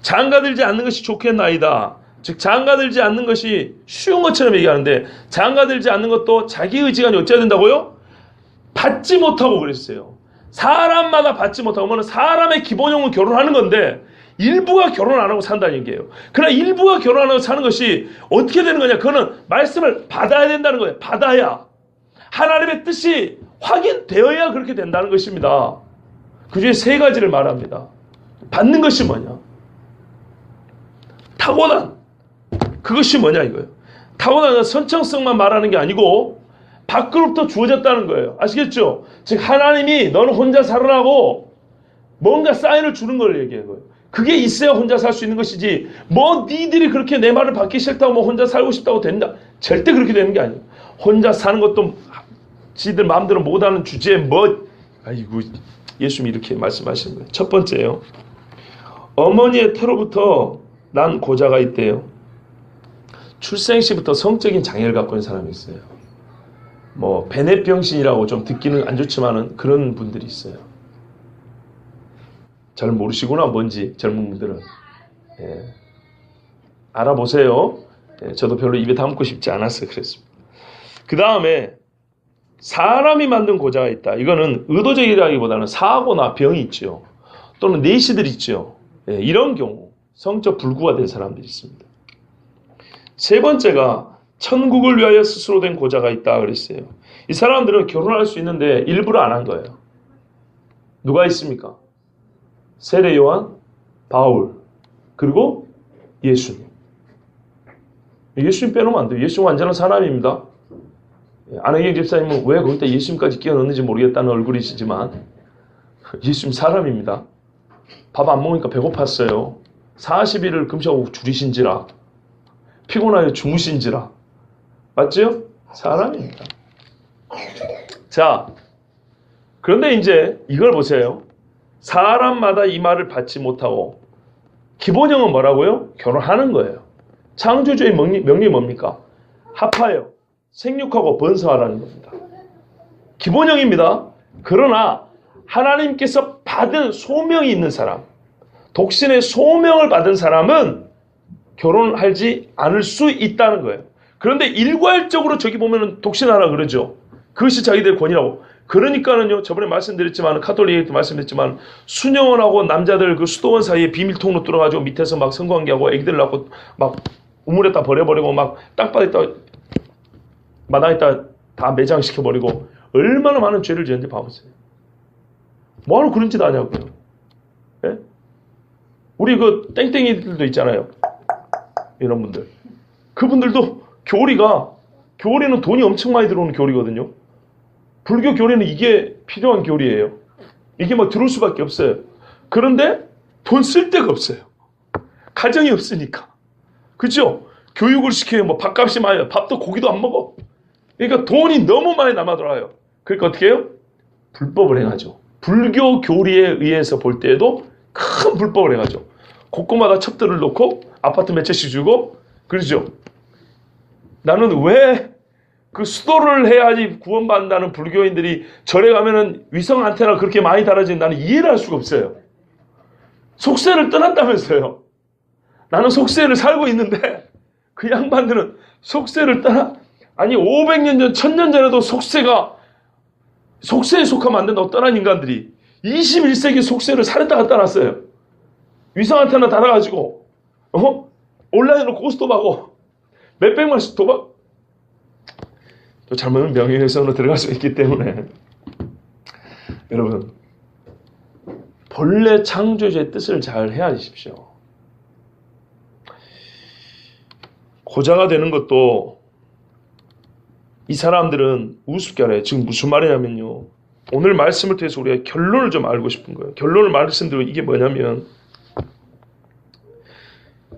장가들지 않는 것이 좋겠나이다. 즉 장가들지 않는 것이 쉬운 것처럼 얘기하는데, 장가들지 않는 것도 자기 의지가 어찌해야 된다고요? 받지 못하고 그랬어요. 사람마다 받지 못하고, 그러면 사람의 기본형은 결혼하는 건데 일부가 결혼 안 하고 산다는 얘기예요. 그러나 일부가 결혼 안 하고 사는 것이 어떻게 되는 거냐? 그거는 말씀을 받아야 된다는 거예요. 받아야. 하나님의 뜻이 확인되어야 그렇게 된다는 것입니다. 그 중에 3가지를 말합니다. 받는 것이 뭐냐? 타고난. 그것이 뭐냐 이거예요. 타고난 선천성만 말하는 게 아니고 밖으로부터 주어졌다는 거예요. 아시겠죠? 즉 하나님이 너는 혼자 살으라고 뭔가 사인을 주는 걸 얘기하는 거예요. 그게 있어야 혼자 살 수 있는 것이지, 뭐 니들이 그렇게 내 말을 받기 싫다고 뭐 혼자 살고 싶다고 된다, 절대 그렇게 되는 게 아니에요. 혼자 사는 것도 지들 마음대로 못하는 주제에 뭐, 아이고, 예수님이 이렇게 말씀하시는 거예요. 첫 번째요, 어머니의 태로부터 난 고자가 있대요. 출생시부터 성적인 장애를 갖고 있는 사람이 있어요. 뭐 베넷병신이라고 좀 듣기는 안 좋지만은 그런 분들이 있어요. 잘 모르시구나, 뭔지 젊은 분들은. 예. 알아보세요. 예. 저도 별로 입에 담고 싶지 않았어요. 그랬습니다. 그 다음에 사람이 만든 고자가 있다. 이거는 의도적이라기보다는 사고나 병이 있죠. 또는 내시들 있죠. 예. 이런 경우 성적 불구가 된 사람들이 있습니다. 세 번째가 천국을 위하여 스스로 된 고자가 있다 그랬어요. 이 사람들은 결혼할 수 있는데 일부러 안 한 거예요. 누가 있습니까? 세례 요한, 바울, 그리고 예수님. 예수님 빼놓으면 안 돼요. 예수님 완전한 사람입니다. 안혜경 집사님은 왜 거기다 예수님까지 끼워 넣는지 모르겠다는 얼굴이시지만 예수님 사람입니다. 밥 안 먹으니까 배고팠어요. 40일을 금식하고 줄이신지라 피곤하여 주무신지라. 맞죠? 사람입니다. 자, 그런데 이제 이걸 보세요. 사람마다 이 말을 받지 못하고 기본형은 뭐라고요? 결혼하는 거예요. 창조주의 명령이 뭡니까? 합하여 생육하고 번성하라는 겁니다. 기본형입니다. 그러나 하나님께서 받은 소명이 있는 사람, 독신의 소명을 받은 사람은 결혼하지 않을 수 있다는 거예요. 그런데 일괄적으로 저기 보면은 독신하라 그러죠. 그것이 자기들의 권위라고. 그러니까는요, 저번에 말씀드렸지만, 카톨릭에도 말씀드렸지만, 수녀원하고 남자들 그 수도원 사이에 비밀통로 뚫어가지고 밑에서 막 성관계하고 애기들 낳고 막 우물에다 버려버리고 막 땅바닥에다 마당에다 다 매장시켜버리고 얼마나 많은 죄를 지었는지 봐보세요. 뭐하러 그런 짓 하냐고요. 예? 우리 그 땡땡이들도 있잖아요. 이런 분들. 그분들도 교리는 돈이 엄청 많이 들어오는 교리거든요. 불교 교리는 이게 필요한 교리예요. 이게 막 들어올 수밖에 없어요. 그런데 돈 쓸 데가 없어요. 가정이 없으니까. 그죠? 교육을 시켜요. 뭐 밥값이 많아요. 밥도 고기도 안 먹어. 그러니까 돈이 너무 많이 남아돌아요. 그러니까 어떻게 해요? 불법을 행하죠. 불교 교리에 의해서 볼 때에도 큰 불법을 행하죠. 곳곳마다 첩들을 놓고 아파트 몇 채씩 주고 그러죠. 나는 왜 그 수도를 해야지 구원받는다는 불교인들이 절에 가면은 위성 안테나 그렇게 많이 달아진 나는 이해를 할 수가 없어요. 속세를 떠났다면서요. 나는 속세를 살고 있는데 그 양반들은 속세를 떠나 아니 500년 전 1000년 전에도 속세에 속하면 안 된다고 떠난 인간들이 21세기 속세를 살에다가 떠났어요. 위성 안테나 달아가지고 온라인으로 고스톱하고 몇백만씩 도박 또 잘못하면 명예훼손으로 들어갈 수 있기 때문에 여러분 본래 창조주의 뜻을 잘 헤아리십시오. 고자가 되는 것도 이 사람들은 우습게 알아요. 지금 무슨 말이냐면요. 오늘 말씀을 통해서 우리가 결론을 좀 알고 싶은 거예요. 결론을 말씀드리면 이게 뭐냐면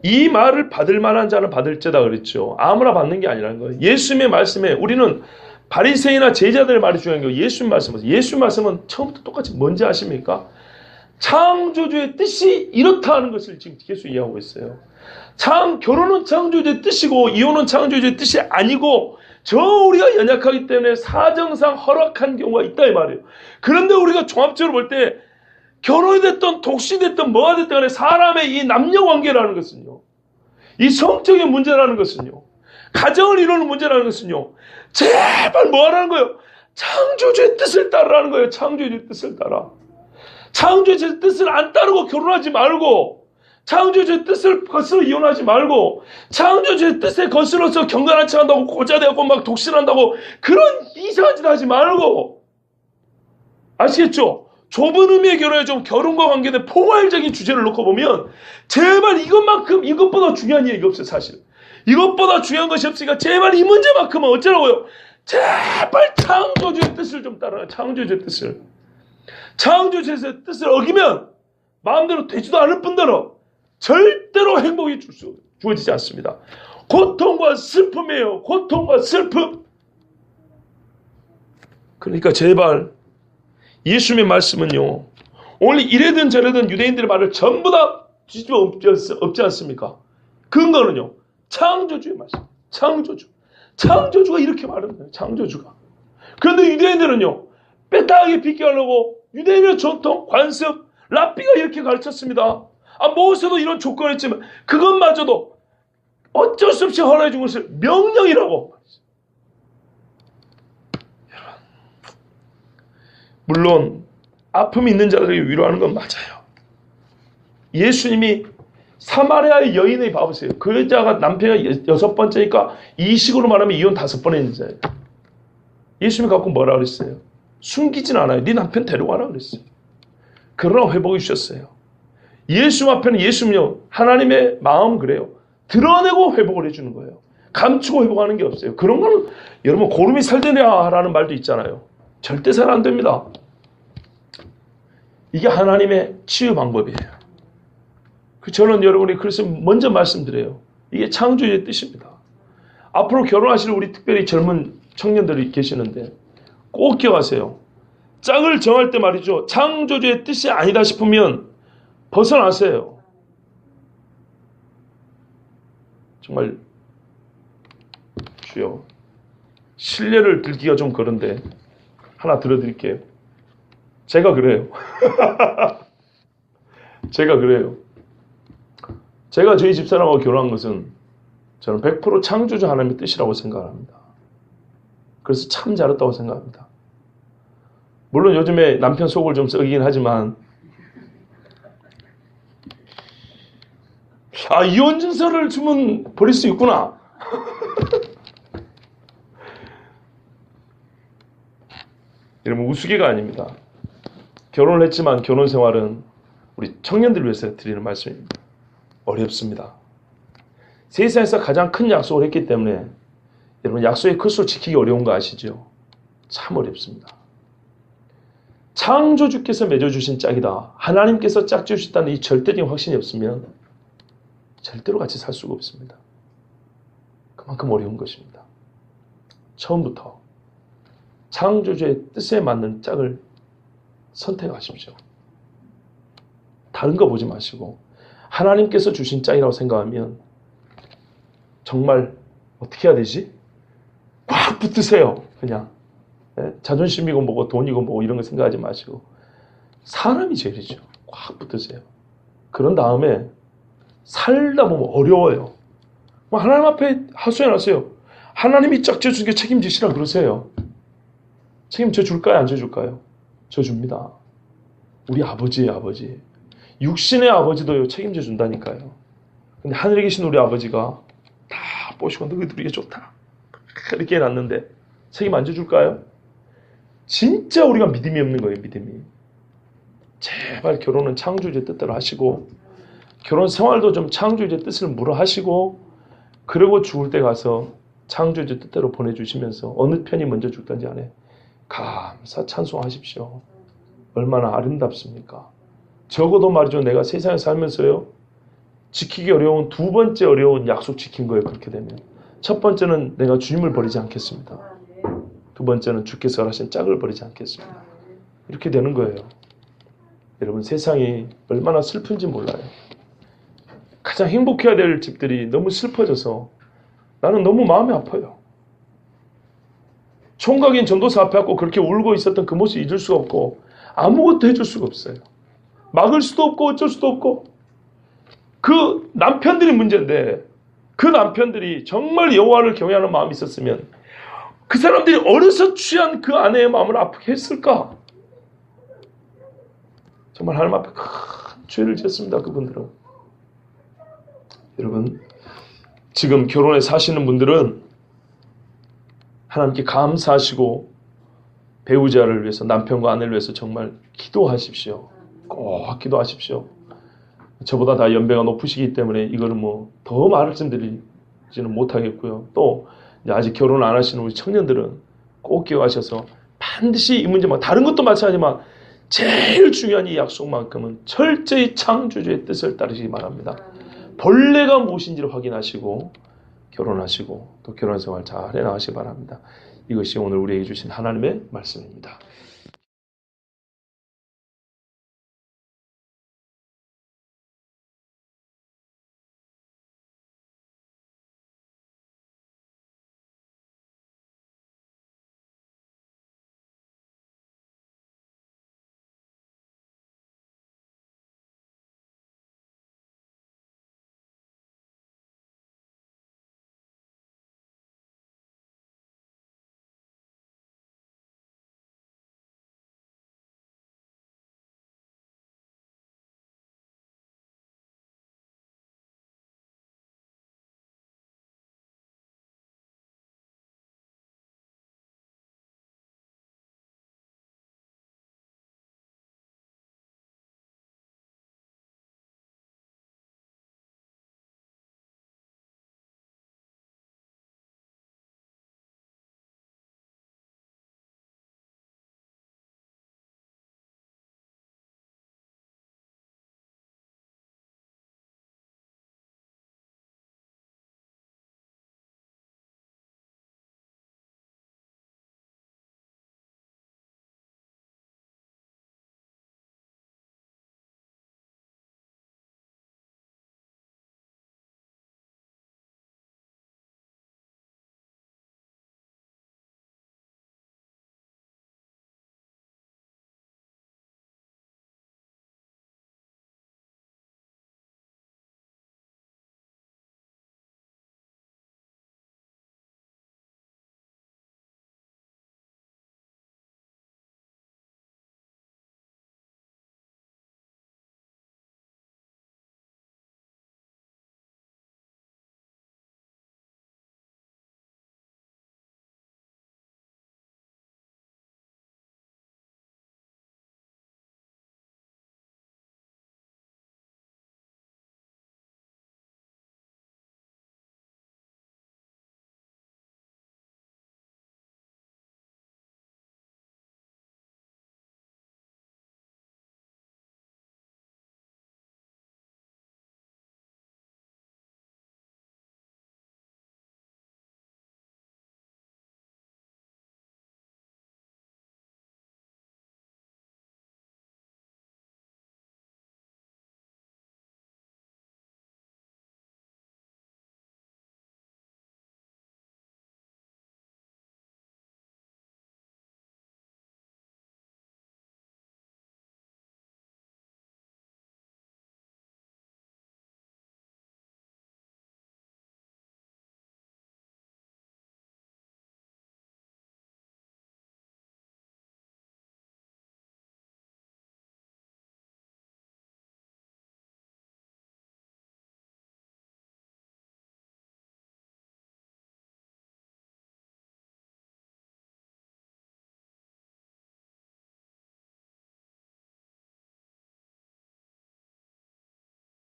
이 말을 받을 만한 자는 받을지다 그랬죠. 아무나 받는 게 아니라는 거예요. 예수님의 말씀에 우리는 바리새인이나 제자들의 말이 중요한 거예요. 예수님 말씀은. 예수님 말씀은 처음부터 똑같이 뭔지 아십니까? 창조주의 뜻이 이렇다 하는 것을 지금 계속 이해하고 있어요. 결혼은 창조주의 뜻이고 이혼은 창조주의 뜻이 아니고 우리가 연약하기 때문에 사정상 허락한 경우가 있다 이 말이에요. 그런데 우리가 종합적으로 볼 때 결혼이 됐든 독신이 됐든 뭐가 됐든 간에 사람의 이 남녀관계라는 것은요. 이 성적인 문제라는 것은요. 가정을 이루는 문제라는 것은요. 제발 뭐 하라는 거예요? 창조주의 뜻을 따르라는 거예요. 창조주의 뜻을 따라. 창조주의 뜻을 안 따르고 결혼하지 말고 창조주의 뜻을 거슬러 이혼하지 말고 창조주의 뜻에 거슬러서 경건한 척 한다고 고자되고 막 독신한다고 그런 이상한 짓 하지 말고 아시겠죠? 좁은 의미의 결혼에 좀 결혼과 관계된 포괄적인 주제를 놓고 보면 제발 이것보다 중요한 얘기가 없어요. 사실 이것보다 중요한 것이 없으니까 제발 이 문제만큼은 어쩌라고요? 제발 창조주의 뜻을 좀 따라라. 창조주의 뜻을. 창조주의 뜻을 어기면 마음대로 되지도 않을 뿐더러 절대로 행복이 주어지지 않습니다. 고통과 슬픔이에요. 고통과 슬픔. 그러니까 제발 예수님의 말씀은요. 오늘 이래든 저래든 유대인들의 말을 전부 다 뒤집어 엎지 않습니까? 근거는요. 창조주의 말씀. 창조주가 이렇게 말하는 거예요. 창조주가. 그런데 유대인들은요. 빼딱하게 비교하려고 유대인의 전통, 관습, 랍비가 이렇게 가르쳤습니다. 모세도 이런 조건을 했지만 그것마저도 어쩔 수 없이 허락해 준 것을 명령이라고. 물론 아픔이 있는 자들에게 위로하는 건 맞아요. 예수님이 사마리아의 여인의 봐보세요. 그 여자가 남편이 6번째니까 이 식으로 말하면 이혼 5번 했는 자예요. 예수님이 갖고 뭐라 그랬어요? 숨기진 않아요. 네 남편 데려와라 그랬어요. 그러나 회복해 주셨어요. 예수 앞에는 예수님요. 하나님의 마음 그래요. 드러내고 회복을 해주는 거예요. 감추고 회복하는 게 없어요. 그런 거는 여러분 고름이 살되냐라는 말도 있잖아요. 절대 살 안 됩니다. 이게 하나님의 치유 방법이에요. 저는 여러분이 그래서 먼저 말씀드려요. 이게 창조주의 뜻입니다. 앞으로 결혼하실 우리 특별히 젊은 청년들이 계시는데 꼭 기억하세요. 짝을 정할 때 말이죠. 창조주의 뜻이 아니다 싶으면 벗어나세요. 정말 주여, 신뢰를 들기가 좀 그런데 하나 들어드릴게요. 제가 그래요. 제가 그래요. 제가 저희 집사람하고 결혼한 것은 저는 100% 창조주 하나님의 뜻이라고 생각합니다. 그래서 참 잘했다고 생각합니다. 물론 요즘에 남편 속을 좀 썩이긴 하지만 이혼 증서를 주면 버릴 수 있구나. 여러분 우스개가 아닙니다. 결혼을 했지만 결혼 생활은 우리 청년들을 위해서 드리는 말씀입니다. 어렵습니다. 세상에서 가장 큰 약속을 했기 때문에 여러분 약속의 클수록 지키기 어려운 거 아시죠? 참 어렵습니다. 창조주께서 맺어주신 짝이다. 하나님께서 짝 지으셨다는 이 절대적인 확신이 없으면 절대로 같이 살 수가 없습니다. 그만큼 어려운 것입니다. 처음부터 창조주의 뜻에 맞는 짝을 선택하십시오. 다른 거 보지 마시고 하나님께서 주신 짝이라고 생각하면 정말 어떻게 해야 되지? 꽉 붙으세요. 그냥 자존심이고 뭐고 돈이고 뭐고 이런 거 생각하지 마시고 사람이 제일이죠. 꽉 붙으세요. 그런 다음에 살다 보면 어려워요. 하나님 앞에 하소연하세요. 하나님이 짝 지어준 게 책임지시라 그러세요. 책임져 줄까요? 안 져줄까요? 져줍니다. 우리 아버지의 아버지. 육신의 아버지도 책임져 준다니까요. 근데 하늘에 계신 우리 아버지가 다 보시고 너희들 우리가 좋다. 이렇게 해놨는데 책임 안 져줄까요? 진짜 우리가 믿음이 없는 거예요. 믿음이. 제발 결혼은 창조주의 뜻대로 하시고 결혼 생활도 좀 창조주의 뜻을 물어 하시고 그리고 죽을 때 가서 창조주의 뜻대로 보내주시면서 어느 편이 먼저 죽든지 안에 감사 찬송하십시오. 얼마나 아름답습니까? 적어도 말이죠. 내가 세상에 살면서요. 지키기 어려운 두 번째 어려운 약속 지킨 거예요. 그렇게 되면. 첫 번째는 내가 주님을 버리지 않겠습니다. 두 번째는 주께서 하신 짝을 버리지 않겠습니다. 이렇게 되는 거예요. 여러분 세상이 얼마나 슬픈지 몰라요. 가장 행복해야 될 집들이 너무 슬퍼져서 나는 너무 마음이 아파요. 총각인 전도사 앞에 앉고 그렇게 울고 있었던 그 모습 잊을 수가 없고 아무것도 해줄 수가 없어요. 막을 수도 없고 어쩔 수도 없고 그 남편들이 문제인데 그 남편들이 정말 여호와를 경외하는 마음이 있었으면 그 사람들이 어려서 취한 그 아내의 마음을 아프게 했을까? 정말 하나님 앞에 큰 죄를 지었습니다. 그분들은. 여러분 지금 결혼해 사시는 분들은 하나님께 감사하시고 배우자를 위해서 남편과 아내를 위해서 정말 기도하십시오. 꼭 기도하십시오. 저보다 다 연배가 높으시기 때문에 이거는 뭐 더 말씀드리지는 못하겠고요. 또 아직 결혼 안 하시는 우리 청년들은 꼭 기억하셔서 반드시 이 문제만 다른 것도 마찬가지지만 제일 중요한 이 약속만큼은 철저히 창조주의 뜻을 따르시기 바랍니다. 본래가 무엇인지를 확인하시고 결혼하시고 또 결혼생활 잘 해나가시기 바랍니다. 이것이 오늘 우리에게 주신 하나님의 말씀입니다.